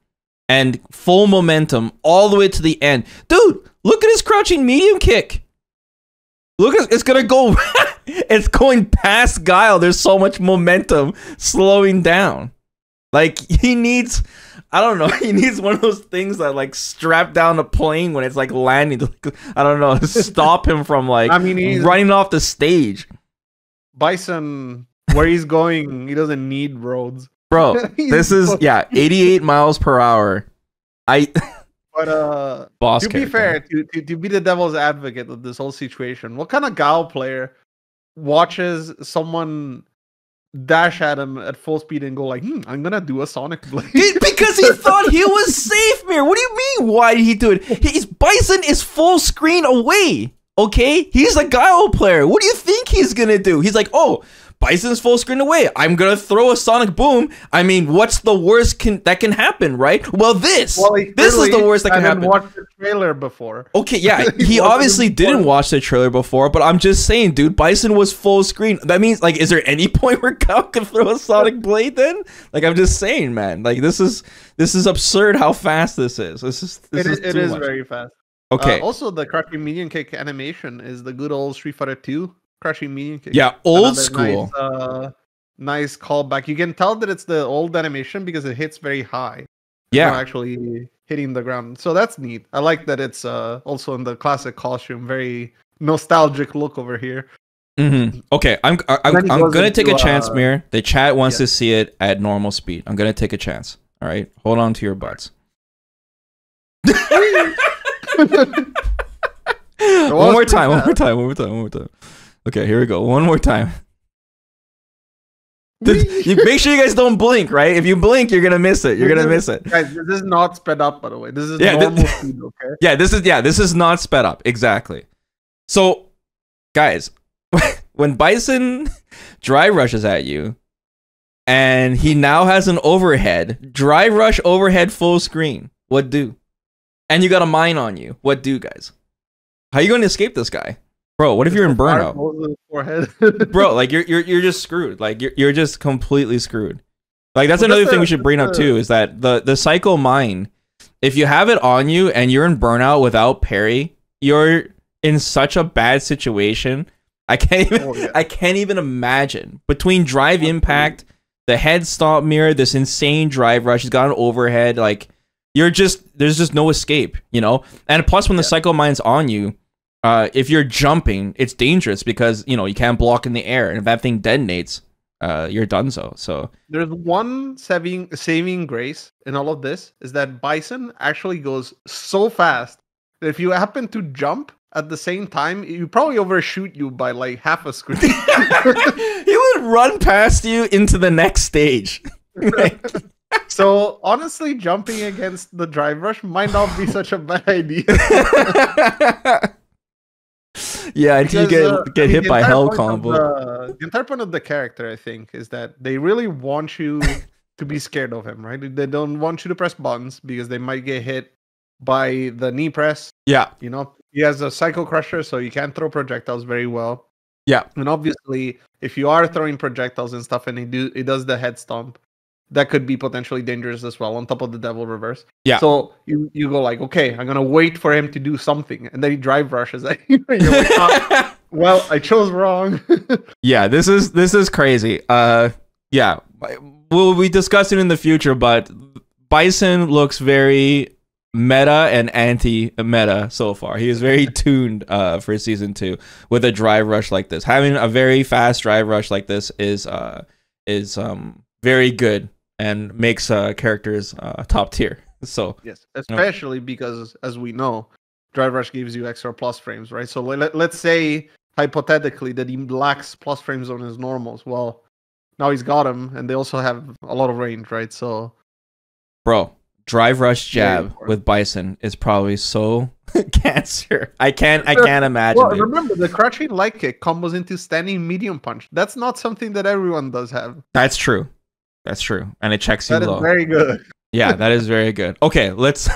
and full momentum all the way to the end. Dude, look at his crouching medium kick. Look, it's gonna go. It's going past Guile. There's so much momentum slowing down. Like he needs, I don't know. He needs one of those things that like strap down the plane when it's like landing. To, I don't know, stop him from like he's running off the stage. Bison, where he's going, he doesn't need roads. Bro, this is 88 miles per hour. But boss to character. Be fair, to be the devil's advocate of this whole situation, what kind of Guile player watches someone dash at him at full speed and go like, I'm gonna do a Sonic Blade? Because he thought he was safe, Mir. What do you mean? Why did he do it? Bison is full screen away. Okay, he's a Guile player. What do you think he's gonna do? He's like, oh, Bison's full screen away. I'm gonna throw a Sonic Boom. I mean, what's the worst that can happen, right? Well, this is the worst that can happen. I didn't watch the trailer before. Okay, yeah, he obviously didn't watch the trailer before, but I'm just saying, dude, Bison was full screen. That means, like, is there any point where Cal can throw a Sonic Blade then? Like, I'm just saying, man. Like, this is absurd how fast this is. It is very fast. Okay. Also, the crouching medium kick animation is the good old Street Fighter 2 crouching medium kick. Yeah, old school. Nice callback. You can tell that it's the old animation because it hits very high. Yeah, not actually hitting the ground. So that's neat. I like that it's also in the classic costume. Very nostalgic look over here. Okay, I'm gonna take a chance, Mir. The chat wants to see it at normal speed. I'm gonna take a chance. All right, hold on to your butts. One more time. Okay, here we go. One more time. You make sure you guys don't blink, right? If you blink, you're gonna miss it. Guys, this is not sped up, by the way. This is normal speed, okay? This is not sped up. Exactly. So, guys, when Bison drive rushes at you, and he now has an overhead, drive rush overhead full screen, what do? And you got a mine on you, what do, guys? How are you going to escape this guy? Bro, what if you're in burnout? Forehead. Bro, like you're just screwed. Like you're just completely screwed. Like that's Well, another thing we should bring up too, is that the psycho mine, if you have it on you and you're in burnout without parry, you're in such a bad situation. I can't even imagine. Between drive impact, the head stomp mirror, this insane drive rush, he's got an overhead, like there's just no escape, you know? And plus when the psycho mine's on you, if you're jumping, it's dangerous because, you know, you can't block in the air, and if that thing detonates, you're done so. There's one saving grace in all of this, is that Bison actually goes so fast that if you happen to jump at the same time, you probably overshoot you by like half a screen. He would run past you into the next stage. So honestly, jumping against the drive rush might not be such a bad idea. Yeah, until you get hit by hell combo. The entire point of the character, I think, is that they really want you to be scared of him, right? They don't want you to press buttons because they might get hit by the knee press. Yeah. You know, he has a Psycho Crusher, so you can't throw projectiles very well. Yeah. And obviously, if you are throwing projectiles and stuff and he does the head stomp, that could be potentially dangerous as well, on top of the devil reverse. Yeah. So you go like, okay, I'm gonna wait for him to do something, and then he drive rushes at you. You're like, oh, well, I chose wrong. Yeah, this is crazy. Yeah, we'll be discussing in the future, but Bison looks very meta and anti-meta so far. He is very tuned for season 2 with a drive rush like this. Having a very fast drive rush like this is very good and makes characters top tier. So yes, especially because, as we know, drive rush gives you extra plus frames, right? So let's say hypothetically that he lacks plus frames on his normals. Well, now he's got them, and they also have a lot of range, right? So, bro, drive rush jab with Bison is probably so cancer. I can't imagine. Well, remember, the crouching light kick combos into standing medium punch. That's not something that everyone does have. That's true. And it checks you low. That is very good. Yeah, that is very good. Okay, let's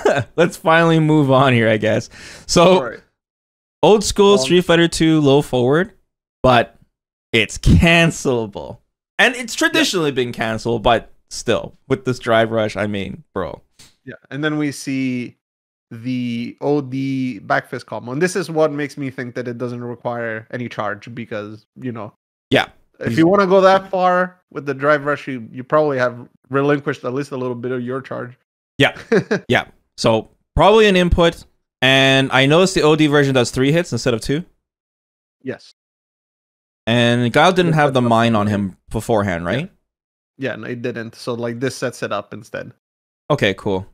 finally move on here, I guess. So, old school Street Fighter 2 low forward, but it's cancelable. And it's traditionally been canceled, but still, with this drive rush, I mean, bro. Yeah, and then we see the OD back fist combo. And this is what makes me think that it doesn't require any charge because, you know. Yeah. If you want to go that far with the drive rush, you probably have relinquished at least a little bit of your charge. Yeah. Yeah. So probably an input. And I noticed the OD version does 3 hits instead of 2. Yes. And Guile didn't have the mine on him beforehand, right? Yeah, no, it didn't. So like this sets it up instead. Okay, cool.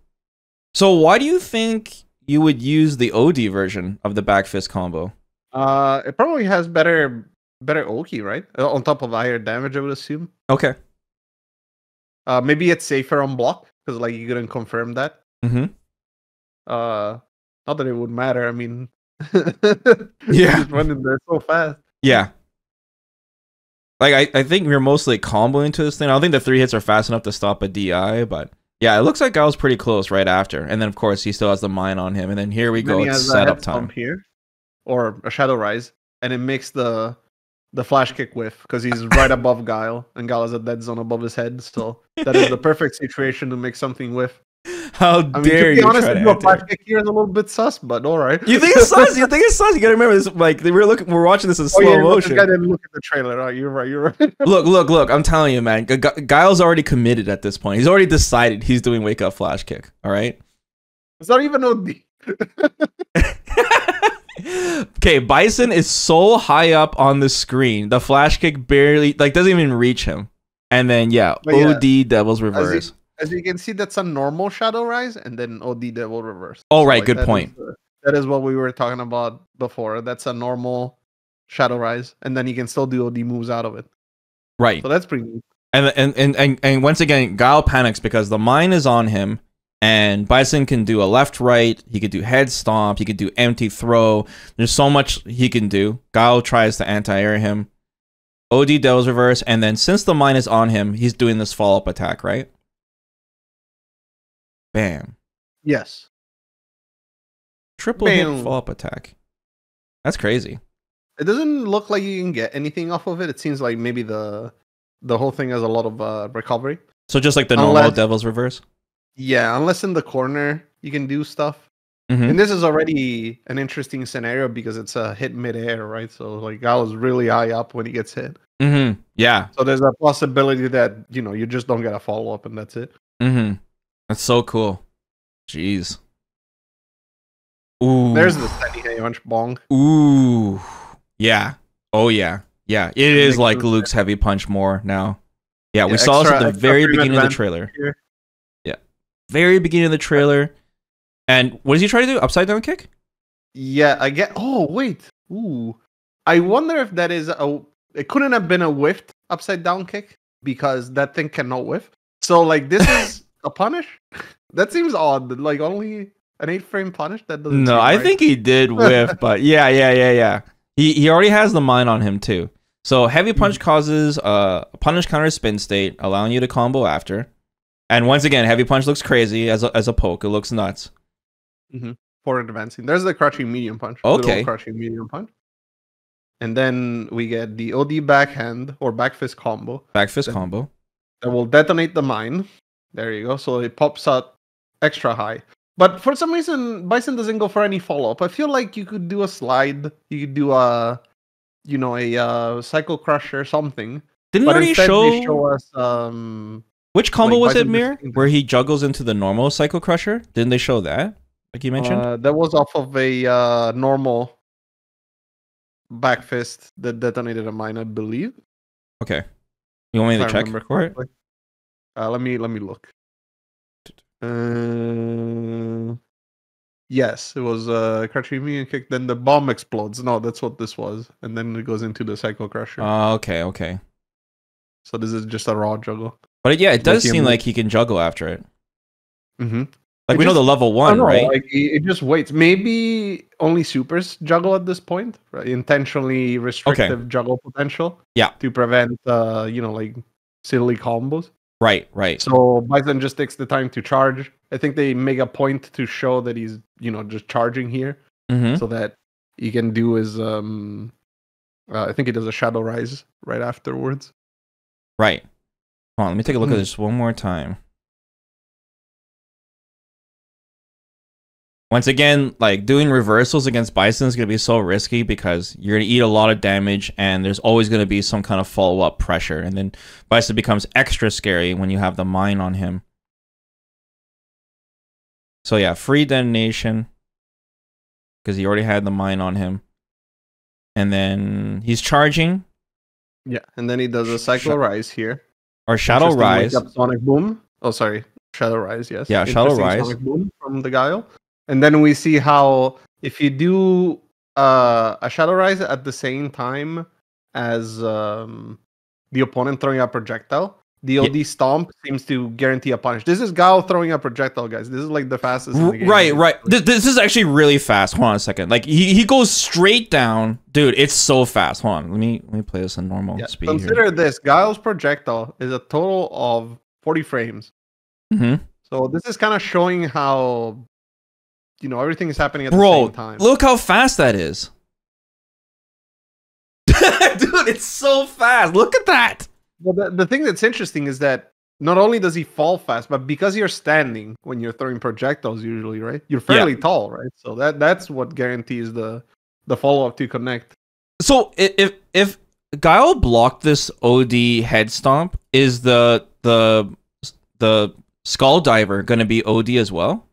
So why do you think you would use the OD version of the back fist combo? It probably has better Oki, right? On top of higher damage, I would assume. Okay. Maybe it's safer on block because like you couldn't confirm that. Mm-hmm. Not that it would matter. I mean, yeah, just running there so fast. Yeah. Like I think we're mostly comboing to this thing. I don't think the 3 hits are fast enough to stop a DI, but yeah, it looks like Guile's pretty close right after. And then of course he still has the mine on him. And then here we go. It's setup time here, or a shadow rise, and it makes the flash kick whiff because he's right above Guile, and Guile has a dead zone above his head. So that is the perfect situation to make something whiff. How dare you? To be honest, a flash kick here is a little bit sus, but all right. You think it's sus? You think it's sus? You gotta remember this. Like we're watching this in slow motion. I didn't look at the trailer. Oh, you're right. Look. I'm telling you, man. Guile's already committed at this point. He's already decided he's doing wake up flash kick. All right. It's not even OD. Okay, Bison is so high up on the screen, the flash kick barely doesn't even reach him. And then OD Devil's Reverse. As you can see, that's a normal Shadow Rise, and then OD Devil Reverse. Oh, right, good point. That is what we were talking about before. That's a normal Shadow Rise, and then you can still do OD moves out of it. Right. So that's pretty neat. And once again, Guile panics because the mine is on him. And Bison can do a left-right, he could do head stomp, he could do empty throw. There's so much he can do. Guile tries to anti-air him. OD Devil's Reverse, and then since the mine is on him, he's doing this follow-up attack, right? Bam. Yes. Triple hit follow-up attack. That's crazy. It doesn't look like you can get anything off of it. It seems like maybe the whole thing has a lot of recovery. So just like the normal Devil's Reverse? Yeah, unless in the corner you can do stuff. Mm-hmm. And this is already an interesting scenario because it's a hit midair, right? So like Gal's really high up when he gets hit. Mm-hmm. Yeah. So there's a possibility that, you just don't get a follow-up and that's it. Mm-hmm. That's so cool. Jeez. Ooh. There's the steady punch bong. Ooh. Yeah. Oh yeah. Yeah. It is like Luke's heavy punch more now. Yeah, we saw this at the very beginning of the trailer. Here. Yeah. Very beginning of the trailer. And what does he try to do? Upside down kick? Yeah, I get. Oh, wait. Ooh. I wonder if that is it couldn't have been a whiffed upside down kick because that thing cannot whiff. So like this is a punish? That seems odd. Like only an 8-frame punish? That doesn't No, I think he did whiff, but yeah. He already has the mine on him too. So heavy punch causes a punish counter spin state, allowing you to combo after. And once again, heavy punch looks crazy as a poke. It looks nuts. Mm-hmm. For advancing. There's the crouching medium punch. Okay. Crouching medium punch. And then we get the OD backhand or back fist combo. Back fist combo. That will detonate the mine. There you go. So it pops out extra high. But for some reason, Bison doesn't go for any follow-up. I feel like you could do a slide. You could do a Cycle Crusher or something. Didn't but already show us which combo was it, Mir? Where he juggles into the normal Cycle Crusher? Didn't they show that? Like you mentioned? That was off of a normal back fist that detonated a mine, I believe. Okay. You want me to check for it? Let me look. Yes, it was crouching medium kick. Then the bomb explodes. No, that's what this was, and then it goes into the Cycle Crusher. Okay. So this is just a raw juggle. But yeah, it does seem like he can juggle after it. Mm-hmm. Like we know the level 1, right? Like it just waits. Maybe only supers juggle at this point, right? Intentionally restrictive juggle potential. Yeah. To prevent like silly combos. Right. So Bison just takes the time to charge. I think they make a point to show that he's, just charging here. Mm-hmm. So that he can do his I think he does a Shadow Rise right afterwards. Right. Hold on, let me take a look at this one more time. Once again, like doing reversals against Bison is going to be so risky because you're going to eat a lot of damage and there's always going to be some kind of follow-up pressure. And then Bison becomes extra scary when you have the mine on him. So yeah, free detonation because he already had the mine on him. And then he's charging. Yeah, and then he does a Cycle Rise here. Or Shadow Rise. Sonic Boom. Oh, sorry. Shadow Rise, yes. Yeah, Shadow Rise. Sonic Boom from the Guile. And then we see how if you do a Shadow Rise at the same time as the opponent throwing a projectile, the OD Stomp seems to guarantee a punish. This is Guile throwing a projectile, guys. This is like the fastest in the game. Right. This is actually really fast. Hold on a second. Like he goes straight down. Dude, it's so fast. Hold on. Let me play this in normal speed. Consider this. Guile's projectile is a total of 40 frames. Mm-hmm. So this is kind of showing how everything is happening at the same time. Look how fast that is. Dude, it's so fast. Look at that. Well, the thing that's interesting is that not only does he fall fast, but because you're standing when you're throwing projectiles usually, right? You're fairly tall, right? So that's what guarantees the follow-up to connect. So if Guile blocked this OD head stomp, is the Skull Diver going to be OD as well?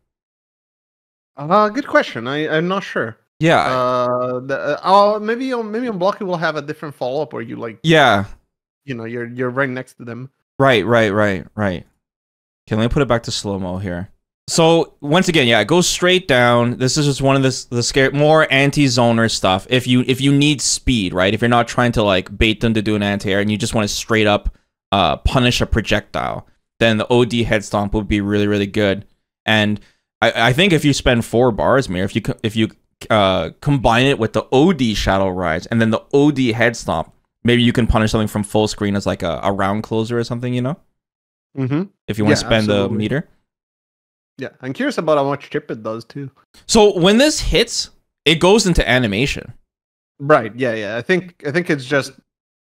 Good question. I'm not sure. Yeah. Maybe on block it will have a different follow-up where you like. Yeah. You're right next to them. Right. Okay, let me put it back to slow-mo here. So once again, yeah, it goes straight down. This is just one of the more anti-zoner stuff. If you need speed, right? If you're not trying to like bait them to do an anti-air and you just want to straight up punish a projectile, then the OD head stomp would be really, really good. And I think if you spend 4 bars, Mir, if you combine it with the OD Shadow Rise and then the OD head stomp, maybe you can punish something from full screen as like a round closer or something, Mm-hmm. If you want to spend the meter. Yeah, I'm curious about how much chip it does too. So when this hits, it goes into animation. Right. Yeah. Yeah. I think it's just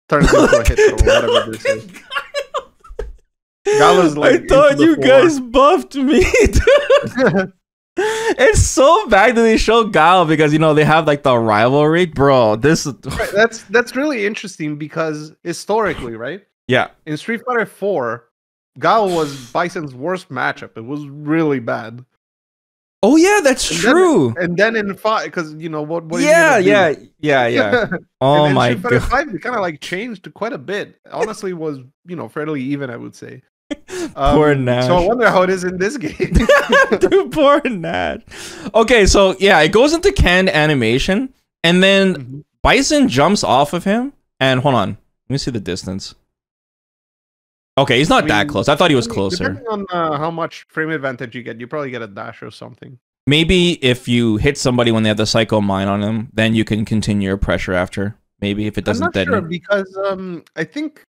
turns into a hit or whatever this is. Gal is like I into thought the you four. guys buffed me, dude. It's so bad that they show Guile because they have like the rivalry, bro. This is Right, that's really interesting because historically, right? yeah. In Street Fighter 4, Gao was Bison's worst matchup. It was really bad. Oh yeah, that's And true. then in 5, because what is he Yeah, gonna do? yeah. Oh And in my Street Fighter god, 5, it kind of like changed quite a bit. Honestly, was fairly even, I would say. poor Nash. So I wonder how it is in this game. Dude, poor Nash. Okay, so yeah, it goes into canned animation, and then Mhm. Bison jumps off of him. And hold on, let me see the distance. Okay, he's not I that mean, close. I thought he was closer. Depending on how much frame advantage you get, you probably get a dash or something. Maybe if you hit somebody when they have the Psycho Mine on them, then you can continue your pressure after. Maybe if it I'm doesn't not sure detonate. because I think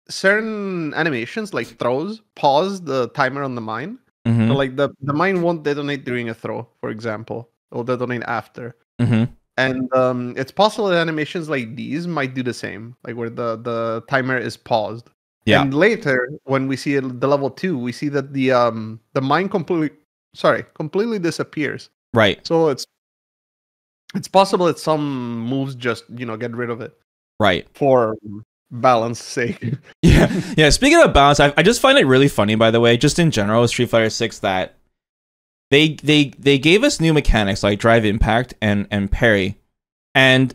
certain animations like throws pause the timer on the mine. Mm-hmm. So like the mine won't detonate during a throw, for example. It'll detonate after. Mm-hmm. And it's possible that animations like these might do the same, like where the timer is paused. Yeah. And later, when we see the level 2, we see that the mine completely disappears. Right. So it's possible that some moves just get rid of it Right. for balance sake. Yeah. Speaking of balance, I just find it really funny, by the way, just in general with Street Fighter 6 that they gave us new mechanics like drive impact and parry, and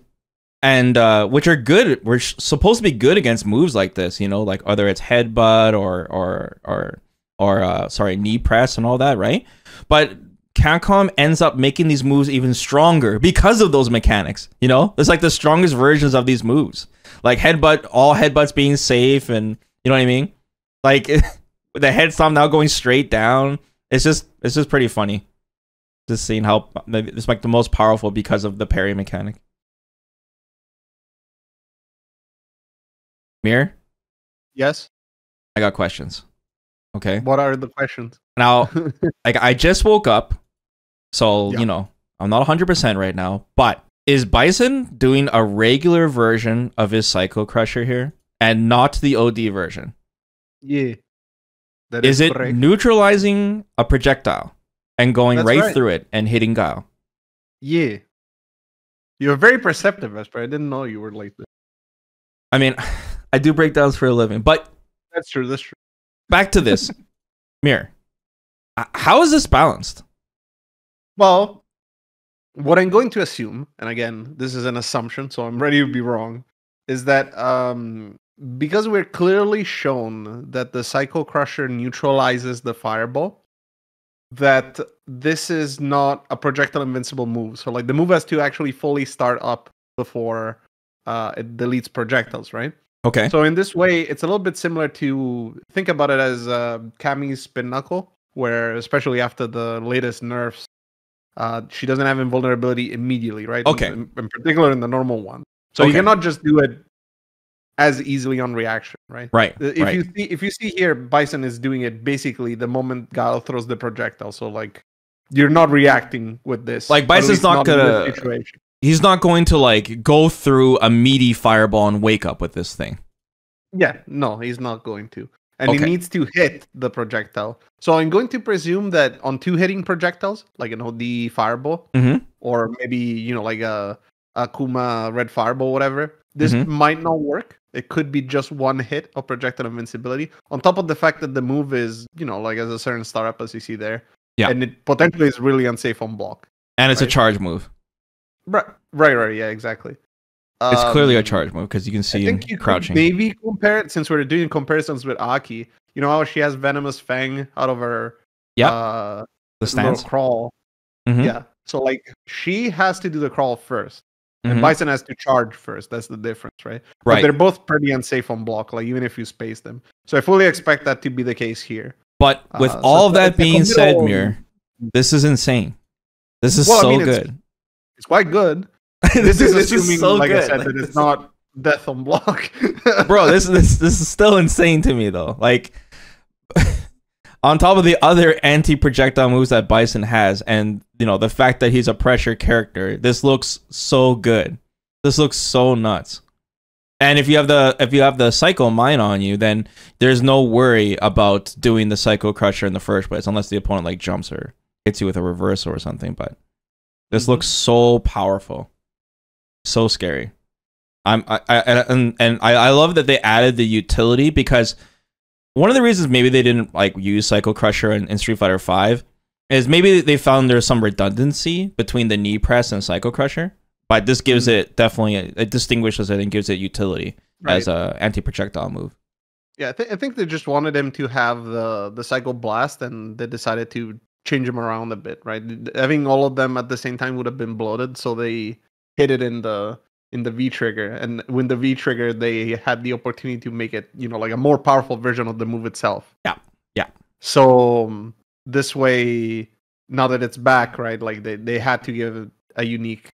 which are good. We're supposed to be good against moves like this, like whether it's headbutt or sorry, knee press and all that, right? But Capcom ends up making these moves even stronger because of those mechanics. It's like the strongest versions of these moves, like headbutt, all headbutts being safe, and you know what I mean. Like the head stomp now going straight down. It's just pretty funny, just seeing how it's like the most powerful because of the parry mechanic. Mir, Yes. I got questions. Okay. What are the questions? Now, like I just woke up, so Yeah. I'm not 100% right now. But is Bison doing a regular version of his Psycho Crusher here, and not the OD version? Yeah. That Is it correct. neutralizing a projectile and going That's right right. through it and hitting Guile? Yeah. You're very perceptive, Vesper. I didn't know you were like this. I mean, I do breakdowns for a living, but That's true. That's true. back to this. Mir, how is this balanced? Well, what I'm going to assume, and again, this is an assumption, so I'm ready to be wrong, is that because we're clearly shown that the Psycho Crusher neutralizes the fireball, that this is not a projectile invincible move. So like the move has to actually fully start up before it deletes projectiles, right? Okay. So in this way, it's a little bit similar to, think about it as Kami's spin knuckle, where especially after the latest nerfs, she doesn't have invulnerability immediately, right? Okay. In particular in the normal one. So Okay. you cannot just do it as easily on reaction, right? Right. If you see here, Bison is doing it basically the moment Guile throws the projectile. So like you're not reacting with this. Like, at Bison's least not in gonna- this situation. He's not going to like go through a meaty fireball and wake up with this thing. Yeah, no, he's not going to. And he Okay. needs to hit the projectile. So I'm going to presume that on 2 hitting projectiles, like the fireball, Mm-hmm. or maybe like a Kuma red fireball, whatever, this Mhm. might not work. It could be just 1 hit of projectile invincibility. On top of the fact that the move is, like as a certain startup as you see there. Yeah. And it potentially is really unsafe on block. And it's a Right. charge move. Right, yeah, exactly. It's clearly a charge move because you can I see think him you could crouching. maybe compare it, since we're doing comparisons with Aki. You know how she has venomous fang out of her Yep. the The stance. crawl. Mhm. Yeah. So like she has to do the crawl first. And Mhm. Bison has to charge first. That's the difference, right? But Right. they're both pretty unsafe on block, like even if you space them. So I fully expect that to be the case here. But with So all of that it's a being said, committal- Mir, this is insane. This is Well, I so mean, it's good. It's quite good. This is assuming, so like good. I said, that it's not death on block. Bro, this is still insane to me though. Like on top of the other anti-projectile moves that Bison has, and the fact that he's a pressure character, this looks so good. This looks so nuts. And if you have the Psycho Mine on you, then there's no worry about doing the Psycho Crusher in the first place, unless the opponent like jumps or hits you with a reversal or something. But this looks so powerful, so scary. I love that they added the utility, because one of the reasons maybe they didn't like use Psycho Crusher in Street Fighter V is maybe they found there's some redundancy between the knee press and Psycho Crusher. But this gives it definitely, it distinguishes it and gives it utility as a anti-projectile move. Yeah, I think they just wanted him to have the Psycho Blast, and they decided to change him around a bit, right? Having all of them at the same time would have been bloated, so they hit it in the V trigger, and when the V trigger, they had the opportunity to make it, you know, like a more powerful version of the move itself. Yeah, yeah. So this way, now that it's back, right? Like they had to give it a unique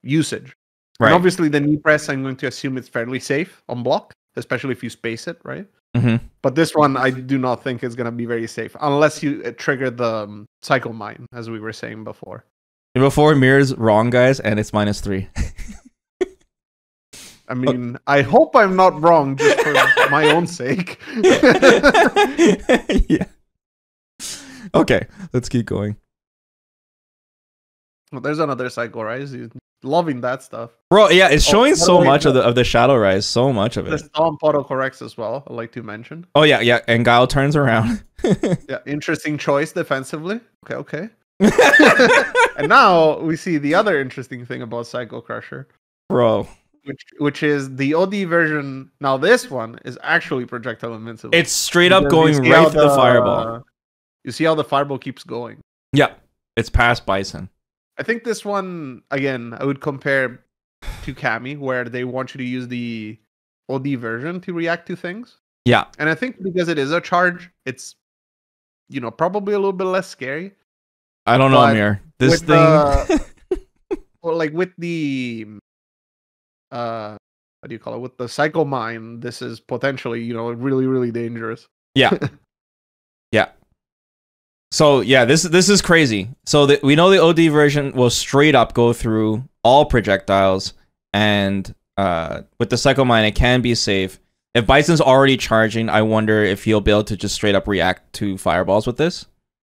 usage. Right. And obviously the knee press, I'm going to assume it's fairly safe on block, especially if you space it, right? But this one I do not think is going to be very safe unless you trigger the Psycho Mine, as we were saying before. Before Mirror's wrong, guys, and it's -3. I mean, I hope I'm not wrong just for my own sake. Yeah. Okay, let's keep going. Well, there's another Psycho Rise. He's loving that stuff. Bro, yeah, it's showing so much of the Shadow Rise, so much of it. The Stomp auto corrects as well, I'd like to mention. Oh, yeah, and Guile turns around. Yeah, interesting choice defensively. Okay. And now we see the other interesting thing about Psycho Crusher. Bro. Which is the OD version. Now this one is actually projectile invincible. It's straight up going right through the fireball. You see how the fireball keeps going? Yeah, it's past Bison. I think this one, again, I would compare to Cammy, where they want you to use the OD version to react to things. Yeah. And I think because it is a charge, it's, you know, probably a little bit less scary. I don't know, Amir. This thing... well, like with the... what do you call it? With the Psycho Mine, this is potentially, you know, really, really dangerous. Yeah. Yeah. So yeah, this is crazy. So we know the OD version will straight up go through all projectiles, and with the Psycho Mine, it can be safe. If Bison's already charging, I wonder if he'll be able to just straight up react to fireballs with this.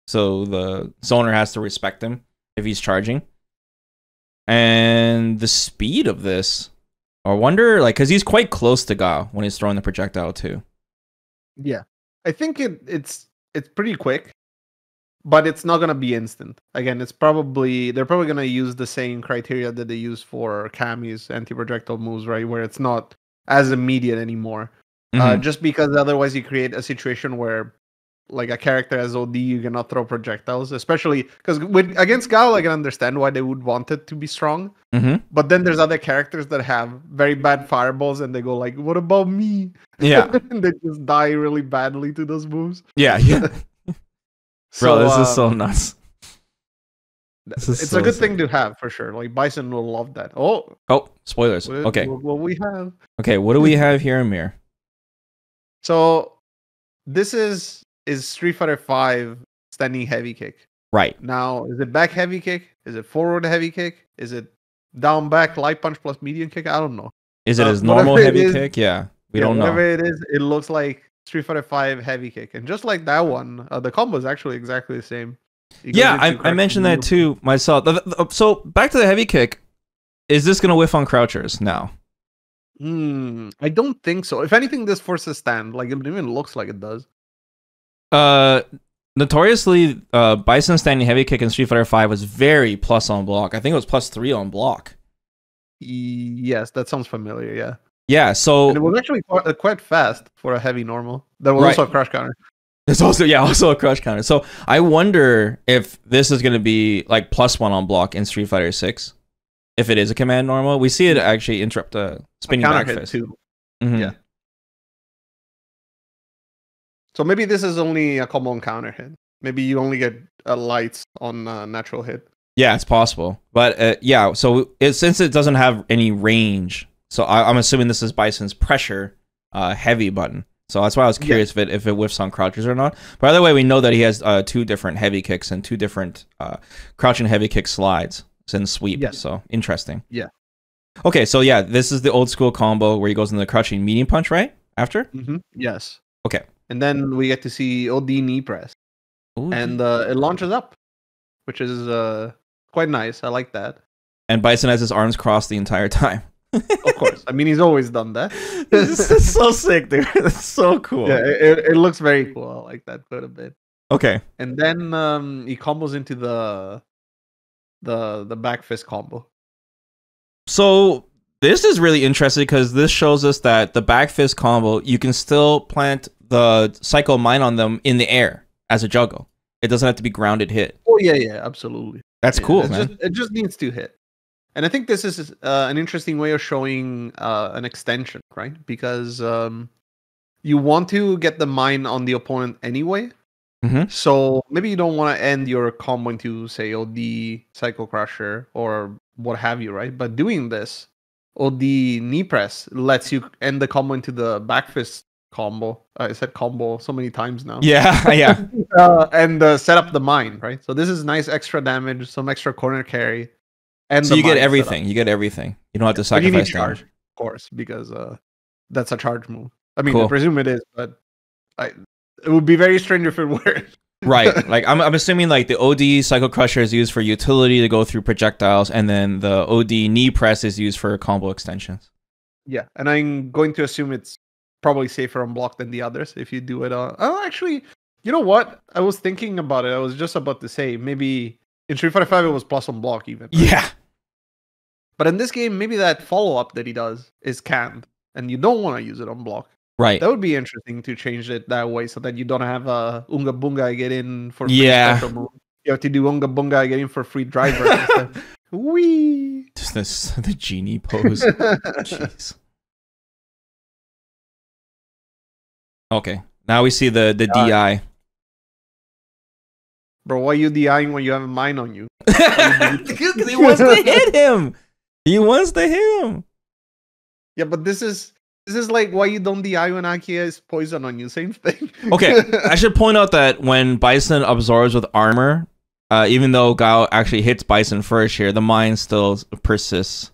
So the zoner has to respect him if he's charging. And the speed of this, I wonder, like, because he's quite close to Guile when he's throwing the projectile too. Yeah, I think it's pretty quick. But it's not going to be instant. Again, they're probably going to use the same criteria that they use for Cammy's anti-projectile moves, right? Where it's not as immediate anymore. Just because otherwise you create a situation where, like, a character as OD, you cannot throw projectiles, especially because against Guile, I can understand why they would want it to be strong. But then there's other characters that have very bad fireballs, and they go like, "What about me?" Yeah, and they just die really badly to those moves. Yeah. Bro, this is so nuts. It's a good thing to have for sure. Like Bison will love that. Oh, spoilers. Okay. What we have? Okay, what do we have here, Amir? So this is Street Fighter V standing heavy kick. Right. Now, is it back heavy kick? Is it forward heavy kick? Is it down back light punch plus medium kick? I don't know. Is it his normal heavy kick? Yeah, we don't know. Whatever it is, it looks like Street Fighter V heavy kick, and just like that one, the combo is actually exactly the same. Yeah, I mentioned that too myself. So back to the heavy kick, is this gonna whiff on crouchers now? I don't think so. If anything, this forces stand. Like it even looks like it does. Notoriously, Bison standing heavy kick in Street Fighter V was very plus on block. I think it was +3 on block. Yes, that sounds familiar. Yeah. Yeah, so... And it was actually quite fast for a heavy normal. There was also a crush counter. There's also a crush counter. So I wonder if this is going to be like +1 on block in Street Fighter 6. If it is a command normal. We see it actually interrupt a spinning back fist. Too. Yeah. So maybe this is only a combo on counter hit. Maybe you only get lights on natural hit. Yeah, it's possible. But yeah, so since it doesn't have any range... So I'm assuming this is Bison's pressure heavy button. So that's why I was curious if it whiffs on crouchers or not. By the way, we know that he has 2 different heavy kicks and 2 different crouch and heavy kick slides and sweep. So interesting. Yeah. Okay, so yeah, this is the old school combo where he goes into the crouching medium punch, right? After? Yes. Okay. And then we get to see OD knee press. Ooh, And it launches up, which is quite nice. I like that. and Bison has his arms crossed the entire time. Of course. I mean, he's always done that. It's so sick, dude. It's so cool. Yeah, it looks very cool. I like that quite a bit. Okay. And then he combos into the back fist combo. So this is really interesting because this shows us that the back fist combo, you can still plant the Psycho Mine on them in the air as a juggle. It doesn't have to be grounded hit. Oh yeah, absolutely. That's cool, man. It just needs to hit. And I think this is an interesting way of showing an extension, right? Because you want to get the mine on the opponent anyway. So maybe you don't want to end your combo into, say, OD Psycho Crusher or what have you, right? But doing this, OD knee press lets you end the combo into the back fist combo. I said combo so many times now. Yeah, yeah. And set up the mine, right? So this is nice extra damage, some extra corner carry. And so you get everything. You get everything. You don't have to sacrifice charge, damage. of course, because that's a charge move. I mean, Cool. I presume it is, but it would be very strange if it weren't. Right. Like I'm assuming like the OD Psycho Crusher is used for utility to go through projectiles, and then the OD knee press is used for combo extensions. Yeah, and I'm going to assume it's probably safer on block than the others if you do it on. Oh, actually, you know what? I was thinking about it. I was just about to say maybe in Street Fighter 5 it was plus on block even. Right? Yeah. But in this game, maybe that follow-up that he does is canned, and you don't want to use it on block. Right. That would be interesting to change it that way so that you don't have a Unga Bunga get in for free special move. You have to do Unga Bunga get in for free driver. Wee! Just the genie pose. Jeez. Okay. Now we see the DI. Bro, why are you DIing when you have a mine on you? Because he wants to hit him. He wants to hit him. Yeah, but this is like why you don't DI when Akia is poison on you. Same thing. Okay, I should point out that when Bison absorbs with armor, even though Gao actually hits Bison first here, the mine still persists.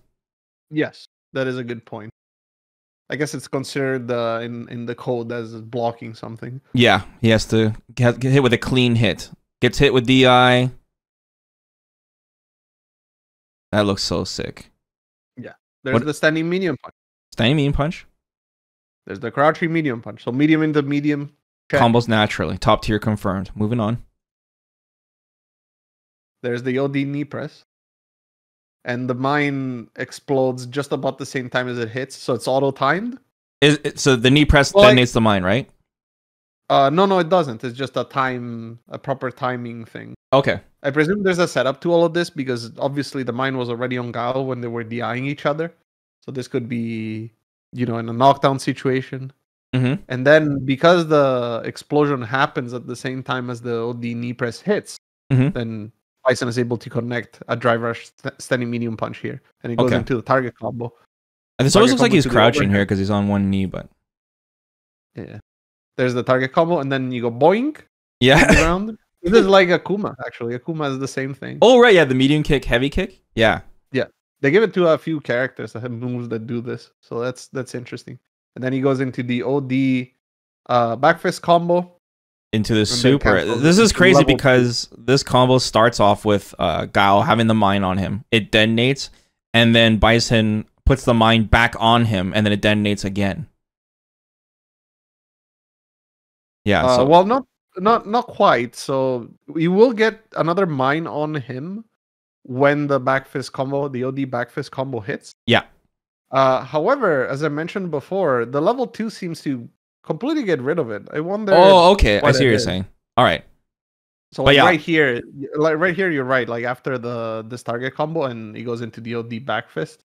Yes, that is a good point. I guess it's considered in the code as blocking something. Yeah, he has to get hit with a clean hit. Gets hit with DI. That looks so sick. Yeah. There's the standing medium punch. Standing medium punch? There's the crouching medium punch. So medium into medium. Check. Combos naturally. Top tier confirmed. Moving on. There's the OD knee press. And the mine explodes just about the same time as it hits. So it's auto-timed. So the knee press detonates the mine, right? No, it doesn't. It's just a proper timing thing. Okay. I presume there's a setup to all of this because obviously the mine was already on Gao when they were DIing each other. So this could be, in a knockdown situation. And then because the explosion happens at the same time as the OD knee press hits, then Bison is able to connect a driver standing medium punch here. And it goes into the target combo. And this always looks like he's crouching here because he's on one knee, but... Yeah. There's the target combo, and then you go boink. Yeah. Around. This is like Akuma, actually. Akuma is the same thing. Oh, right, yeah, the medium kick, heavy kick? Yeah. Yeah. They give it to a few characters that have moves that do this. So that's interesting. And then he goes into the OD back fist combo. Into the super. This is crazy because this combo starts off with Gao having the mine on him. It detonates, and then Bison puts the mine back on him, and then it detonates again. Yeah. Well, not quite. So you will get another mine on him when the back fist combo, the OD back fist combo hits. Yeah. However, as I mentioned before, the level 2 seems to completely get rid of it. I wonder. Oh, okay. I see what you're saying. All right. So like right here, you're right. Like after this target combo and he goes into the OD back fist.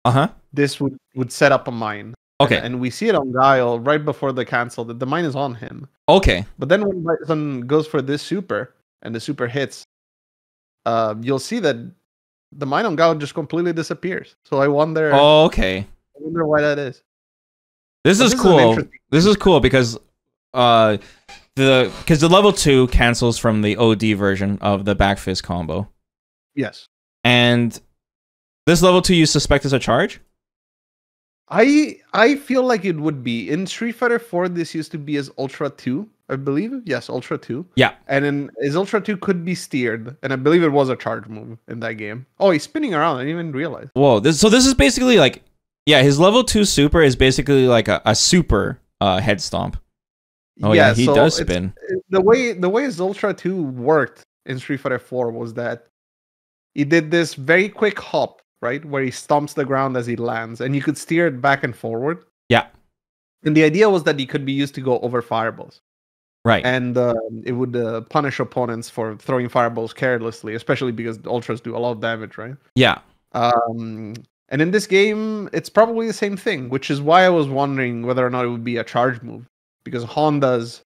This would set up a mine. Okay. And we see it on Guile right before the cancel that the mine is on him. Okay. But then when Bison goes for this super and the super hits, you'll see that the mine on Guile just completely disappears. So I wonder. Oh, okay. I wonder why that is. This is cool. This is cool because the level 2 cancels from the OD version of the back fist combo. Yes. And this level 2 you suspect is a charge? I feel like it would be in Street Fighter 4. This used to be as Ultra 2, I believe. Yes, Ultra 2. Yeah. And then his Ultra 2 could be steered, and I believe it was a charge move in that game. Oh, he's spinning around. I didn't even realize. Whoa. This is basically like, yeah, his level 2 super is basically like a super head stomp. Oh yeah, he does spin. The way his Ultra 2 worked in Street Fighter 4 was that he did this very quick hop, right, where he stomps the ground as he lands, and you could steer it back and forward. Yeah. And the idea was that he could be used to go over fireballs. Right. And it would punish opponents for throwing fireballs carelessly, especially because Ultras do a lot of damage, right? Yeah. And in this game, it's probably the same thing, which is why I was wondering whether or not it would be a charge move. Because Honda's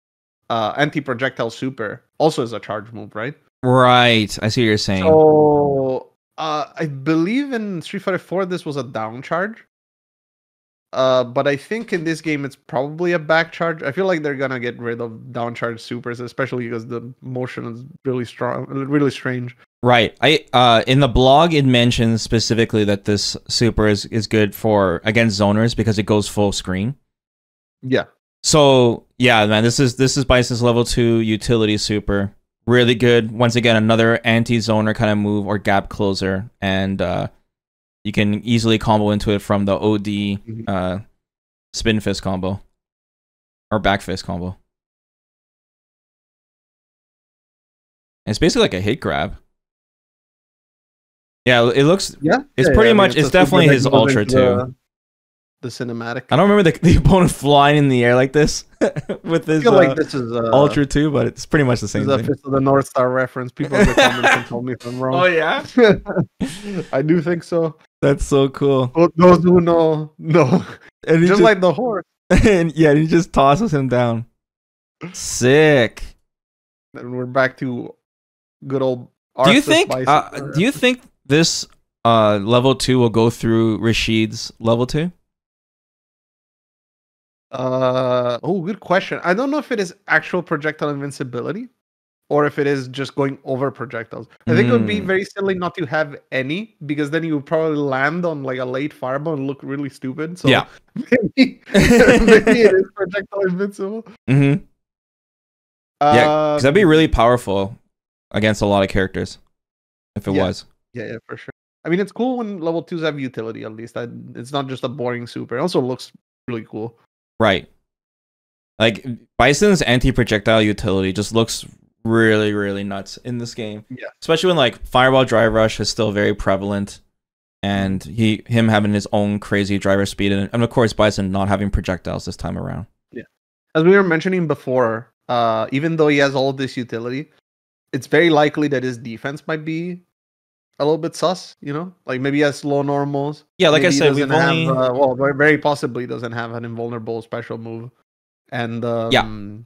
anti-projectile super also is a charge move, right? Right. I see what you're saying. So I believe in Street Fighter 4 this was a down charge. But I think in this game it's probably a back charge. I feel like they're gonna get rid of down charge supers, especially because the motion is really strong, really strange. Right. In the blog it mentions specifically that this super is good for against zoners because it goes full screen. Yeah. So yeah, man, this is Bison's level 2 utility super. Really good. Once again, another anti-zoner kind of move or gap closer, and you can easily combo into it from the OD spin fist combo or back fist combo. And it's basically like a hit grab. Yeah, it looks. Yeah, it's pretty much. It's definitely his Ultra too. The cinematic. I don't remember the opponent flying in the air like this with this. I feel like this is Ultra 2, but it's pretty much the same thing. This is the North Star reference. People in the comments can tell me if I'm wrong. Oh yeah, I do think so. That's so cool. Those who know, and just like the horse. And yeah, he just tosses him down. Sick. And we're back to good old. Do you think? Do you think this level 2 will go through Rashid's level 2? Good question. I don't know if it is actual projectile invincibility or if it is just going over projectiles. I think it would be very silly not to have any, because then you would probably land on like a late fireball and look really stupid. So yeah, maybe it is projectile invincible. Mm-hmm. Yeah, because that'd be really powerful against a lot of characters if it was. Yeah, for sure. I mean, it's cool when level 2s have utility, at least. It's not just a boring super. It also looks really cool. Right. Like, Bison's anti-projectile utility just looks really, really nuts in this game. Yeah. Especially when, like, Fireball Drive Rush is still very prevalent. And him having his own crazy driver speed. And of course, Bison not having projectiles this time around. Yeah. As we were mentioning before, even though he has all of this utility, it's very likely that his defense might be a little bit sus, you know? Like maybe he has slow normals. Yeah, like maybe I said, we've only... very possibly doesn't have an invulnerable special move. And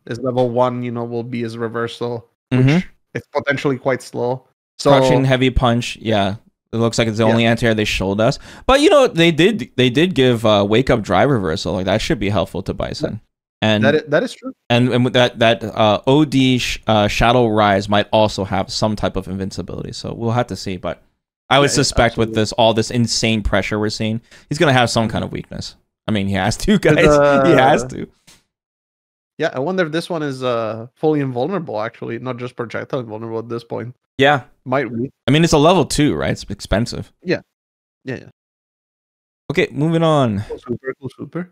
his level 1, you know, will be his reversal, which is potentially quite slow. So Crouching heavy punch, yeah. It looks like it's the only anti-air they showed us. But, you know, they did give Wake Up Drive Reversal. Like, that should be helpful to Bison. And that is true. And with that OD Shadow Rise might also have some type of invincibility. So we'll have to see. But I would suspect with all this insane pressure we're seeing, he's going to have some kind of weakness. I mean, he has to, guys. He has to. Yeah, I wonder if this one is fully invulnerable, actually. Not just projectile invulnerable at this point. Yeah. Might be. I mean, it's a level 2, right? It's expensive. Yeah. Okay, moving on. Cool super.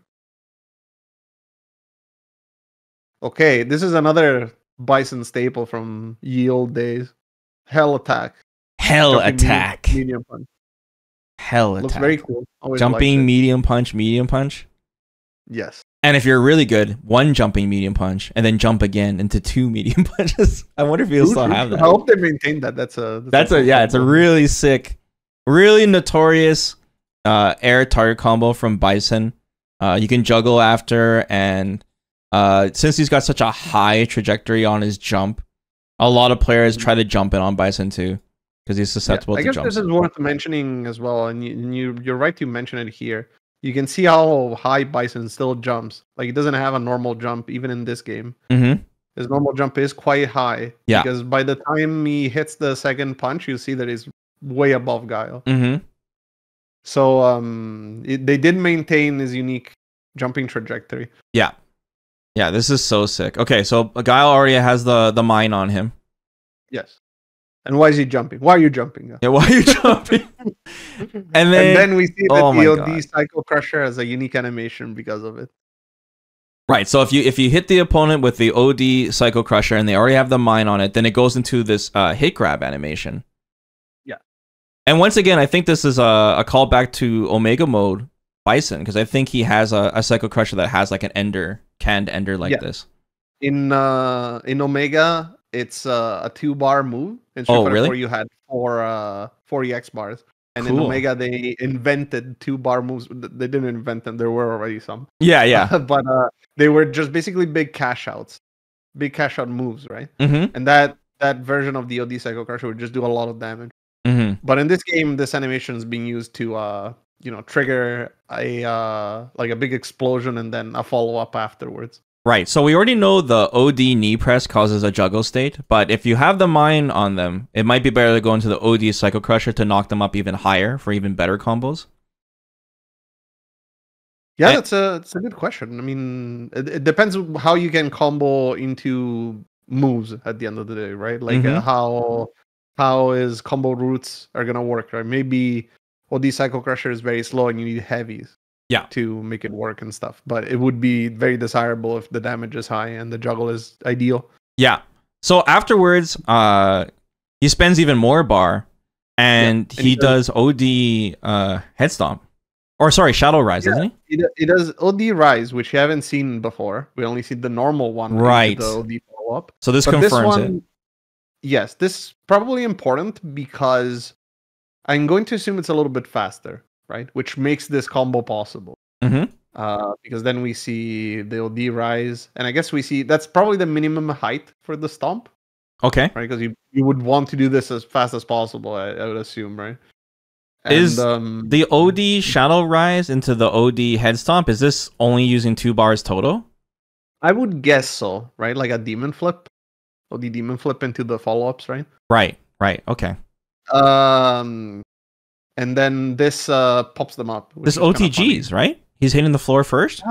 Okay, this is another Bison staple from ye old days. Hell Attack. Hell Attack. Medium punch. Hell Attack. Looks very cool. Always jumping medium punch, medium punch. Yes. And if you're really good, 1 jumping medium punch, and then jump again into 2 medium punches. I wonder if you'll still have that. I hope they maintain that. It's a really sick, really notorious air target combo from Bison. You can juggle after, and since he's got such a high trajectory on his jump, a lot of players try to jump in on Bison too, because he's susceptible to jumps. I guess this is worth mentioning as well, and you're right to mention it here. You can see how high Bison still jumps. Like, he doesn't have a normal jump even in this game. His normal jump is quite high. Yeah. Because by the time he hits the second punch, you see that he's way above Guile. So they did maintain his unique jumping trajectory. Yeah. Yeah, this is so sick. Okay, so Guile already has the mine on him. Yes. And why is he jumping? Why are you jumping? Yeah, why are you jumping? And then we see that oh my the OD God. Psycho Crusher has a unique animation because of it. Right, so if you hit the opponent with the OD Psycho Crusher and they already have the mine on it, then it goes into this hit grab animation. Yeah. And once again, I think this is a callback to Omega mode Bison, because I think he has a Psycho Crusher that has like an canned ender like this. In Omega, it's a 2-bar move. In Street Fighter 4, you had four EX bars. And in Omega, they invented 2-bar moves. They didn't invent them. There were already some. Yeah. But they were just basically big cash outs. Big cash out moves, right? Mm-hmm. And that version of the OD Psycho Crusher would just do a lot of damage. Mm-hmm. But in this game, this animation is being used to trigger a big explosion and then a follow-up afterwards. Right, so we already know the OD knee press causes a juggle state, but if you have the mine on them, it might be better to go into the OD Psycho Crusher to knock them up even higher for even better combos. Yeah, it's a good question. I mean, it depends on how you can combo into moves at the end of the day, right? Like how is combo routes are gonna work, right? Maybe OD Psycho Crusher is very slow and you need heavies. Yeah. To make it work and stuff, but it would be very desirable if the damage is high and the juggle is ideal. Yeah. So afterwards, he spends even more bar, and he does OD head stomp, or sorry, Shadow Rise, doesn't he? He does OD Rise, which you haven't seen before. We only see the normal one, right? The OD follow up. So this confirms it. Yes, this is probably important because I'm going to assume it's a little bit faster. Right, which makes this combo possible. Mm-hmm. Because then we see the OD Rise, and I guess we see that's probably the minimum height for the stomp. Okay. Right, because you would want to do this as fast as possible. I would assume, right? And, is the OD Shadow Rise into the OD Head Stomp? Is this only using 2 bars total? I would guess so. Right, like a Demon Flip, OD Demon Flip into the follow ups, right? Right. Okay. And then this pops them up. This OTGs, right? He's hitting the floor first?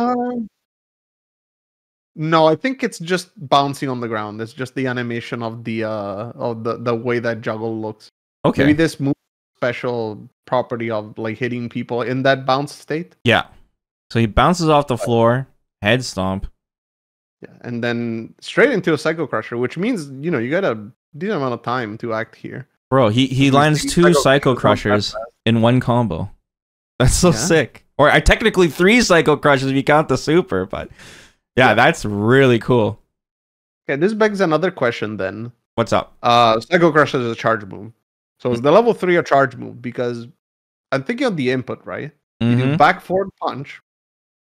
No, I think it's just bouncing on the ground. It's just the animation of the way that juggle looks. Okay. Maybe this move special property of like hitting people in that bounce state. Yeah. So he bounces off the floor, head stomp. Yeah, and then straight into a Psycho Crusher, which means you got a decent amount of time to act here. Bro, he lands 2 Psycho Crushers in one combo. That's so sick. Or technically 3 Psycho Crushers if you count the super, but yeah, that's really cool. Okay, this begs another question then. What's up? Psycho Crusher is a charge move. So is the level 3 a charge move? Because I'm thinking of the input, right? You do back forward punch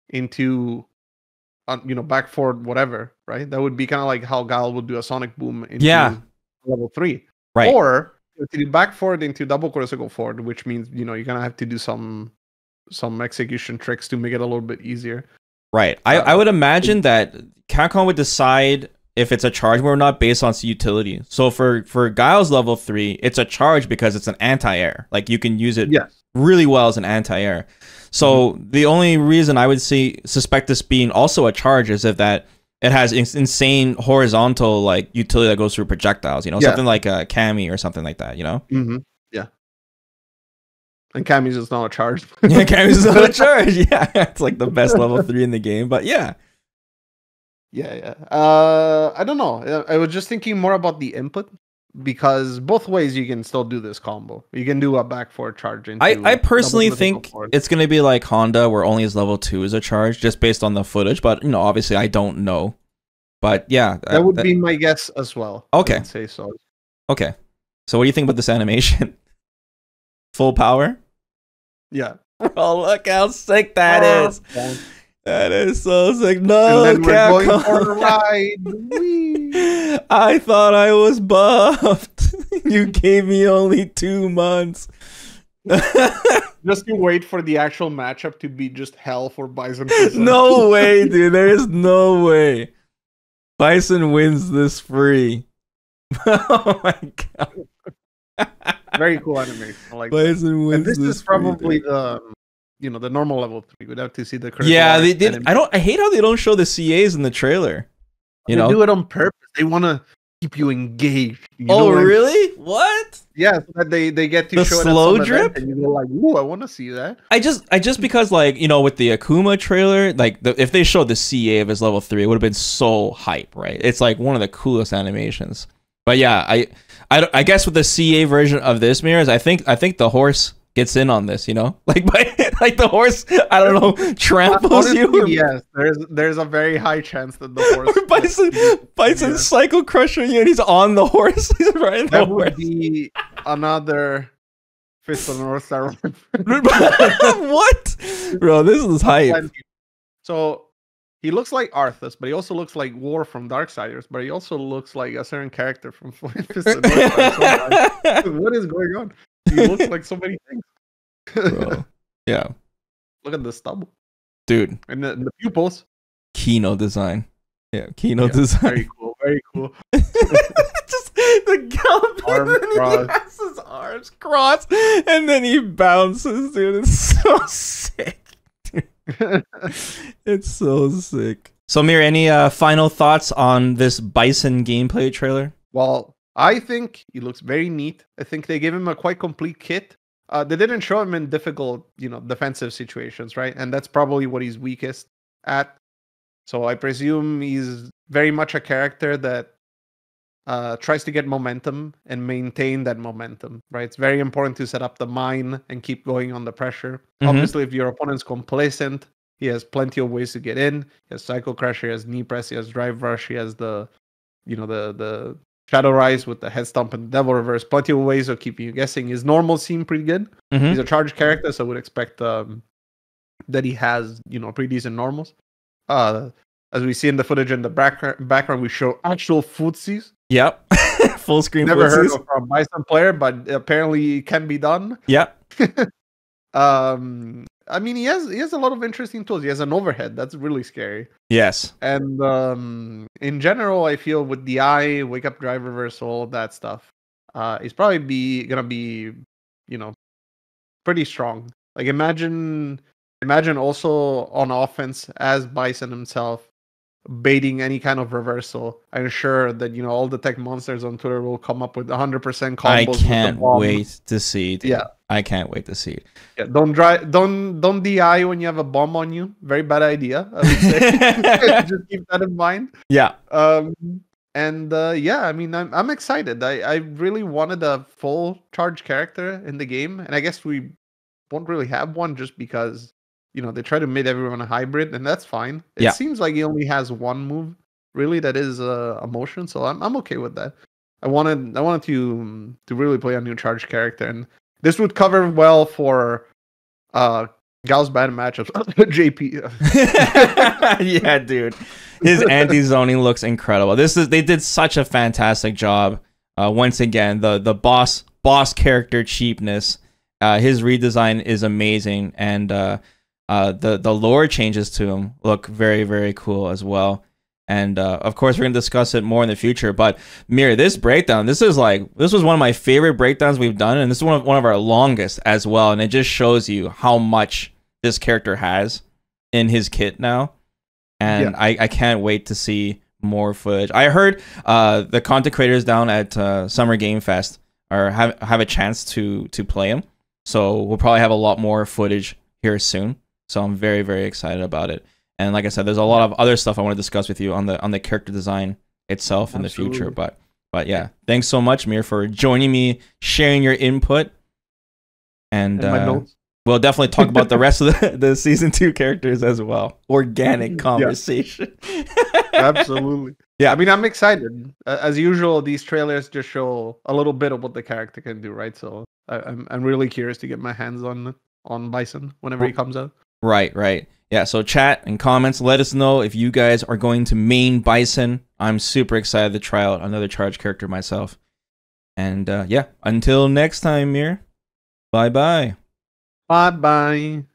into back forward whatever, right? That would be kind of like how Guile would do a Sonic Boom into level 3. Right. Or if you back forward into double critical forward, which means you're gonna have to do some execution tricks to make it a little bit easier. Right. I would imagine that Capcom would decide if it's a charge move or not based on its utility. So for Guile's level 3, it's a charge because it's an anti-air. Like you can use it really well as an anti-air. So the only reason I would suspect this being also a charge is if that it has insane horizontal like utility that goes through projectiles, something like a Kami or something like that, Mm-hmm. Yeah. And Kami's is not a charge. Yeah, Kami's is not a charge. Yeah, it's like the best level 3 in the game, but yeah. Yeah. I don't know. I was just thinking more about the input because both ways you can still do this combo. You can do a back forward charge. I personally think it's going to be like Honda where only his level 2 is a charge just based on the footage, but obviously I don't know. But yeah. That would be my guess as well. Okay. I'd say so. Okay. So what do you think about this animation? Full power? Yeah. Oh, look how sick that is. Yeah. That is so sick. No, and then we're going for a ride. Whee! I thought I was buffed. You gave me only 2 months. Just to wait for the actual matchup to be just hell for Bison. No way, dude. There is no way. Bison wins this free. Oh my god. Very cool animation. I like that. Bison wins And this the is probably sprint. the normal level 3. We'd have to see the critical Yeah, art they did. animation. I hate how they don't show the CAs in the trailer. You They know? do it on purpose. They want to keep you engaged. You know Oh, what I mean? really? What? Yeah, so that they get to The show slow it at some event drip? and you go like, "Ooh, I want to see that." I just because like with the Akuma trailer, like if they showed the CA of his level 3, it would have been so hype, right? It's like one of the coolest animations. But yeah, I guess with the CA version of this mirrors, I think the horse gets in on this, like like the horse, I don't know, tramples Honestly, you. yes, there's a very high chance that the horse. Or Bison cycle crushing you, and he's on the horse. He's riding the That horse. would be another Fist of the North Star. What, bro? This is hype. So he looks like Arthas, but he also looks like War from Darksiders, but he also looks like a certain character from Fist of the North Star. So what is going on? He looks like so many things. Bro. Yeah. Look at the stubble, dude. And the pupils. Kino design. Yeah, Kino design. Very cool. Very cool. Just the Galloping, and he has his arms crossed, and then he bounces, dude. It's so sick. It's so sick. So, Mir, any final thoughts on this Bison gameplay trailer? Well, I think he looks very neat. I think they gave him a quite complete kit. They didn't show him in difficult, defensive situations, right? And that's probably what he's weakest at. So I presume he's very much a character that tries to get momentum and maintain that momentum, right? It's very important to set up the mine and keep going on the pressure. Mm-hmm. Obviously, if your opponent's complacent, he has plenty of ways to get in. He has Cycle Crusher, he has Knee Press, he has Drive Rush, he has the Shadow Rise with the Head Stomp and Devil Reverse. Plenty of ways of keeping you guessing. His normals seem pretty good. Mm-hmm. He's a charged character, so I would expect that he has, pretty decent normals. As we see in the footage in the background, we show actual footsies. Yep. Full screen Never footsies. heard of a Bison player, but apparently it can be done. Yep. I mean, he has a lot of interesting tools. He has an overhead. That's really scary. Yes. And in general, I feel with the eye, wake up, drive reversal, that stuff, he's probably gonna be, pretty strong. Like imagine also on offense as Bison himself, baiting any kind of reversal. I'm sure that all the tech monsters on Twitter will come up with 100% combos. I can't wait to see it. Yeah, I can't wait to see it. Yeah, don't DI when you have a bomb on you. Very bad idea, I would say. Just keep that in mind. Yeah. Yeah, I mean, I'm excited. I really wanted a full charge character in the game, and I guess we won't really have one just because they try to make everyone a hybrid, and that's fine. It seems like he only has one move, really, that is a motion, so I'm okay with that. I wanted to really play a new charge character, and this would cover well for Gal's bad matchups. JP. Yeah, dude. His anti-zoning looks incredible. They did such a fantastic job. Once again, the boss character cheapness. His redesign is amazing, and the lore changes to him look very, very cool as well. And of course, we're gonna discuss it more in the future. But Mir, this breakdown, this was one of my favorite breakdowns we've done, and this is one of our longest as well. And it just shows you how much this character has in his kit now. And I can't wait to see more footage. I heard the content creators down at Summer Game Fest have a chance to play him, so we'll probably have a lot more footage here soon. So I'm very, very excited about it. And like I said, there's a lot of other stuff I want to discuss with you on the character design itself in the future. But yeah, thanks so much, Mir, for joining me, sharing your input, and my notes. We'll definitely talk about the rest of the season 2 characters as well. Organic conversation. Absolutely. Yeah, I mean, I'm excited. As usual, these trailers just show a little bit of what the character can do, right? So I'm really curious to get my hands on Bison whenever he comes out. Right. Yeah, so chat and comments. Let us know if you guys are going to main Bison. I'm super excited to try out another charge character myself. And yeah, until next time, Mir. Bye-bye. Bye-bye.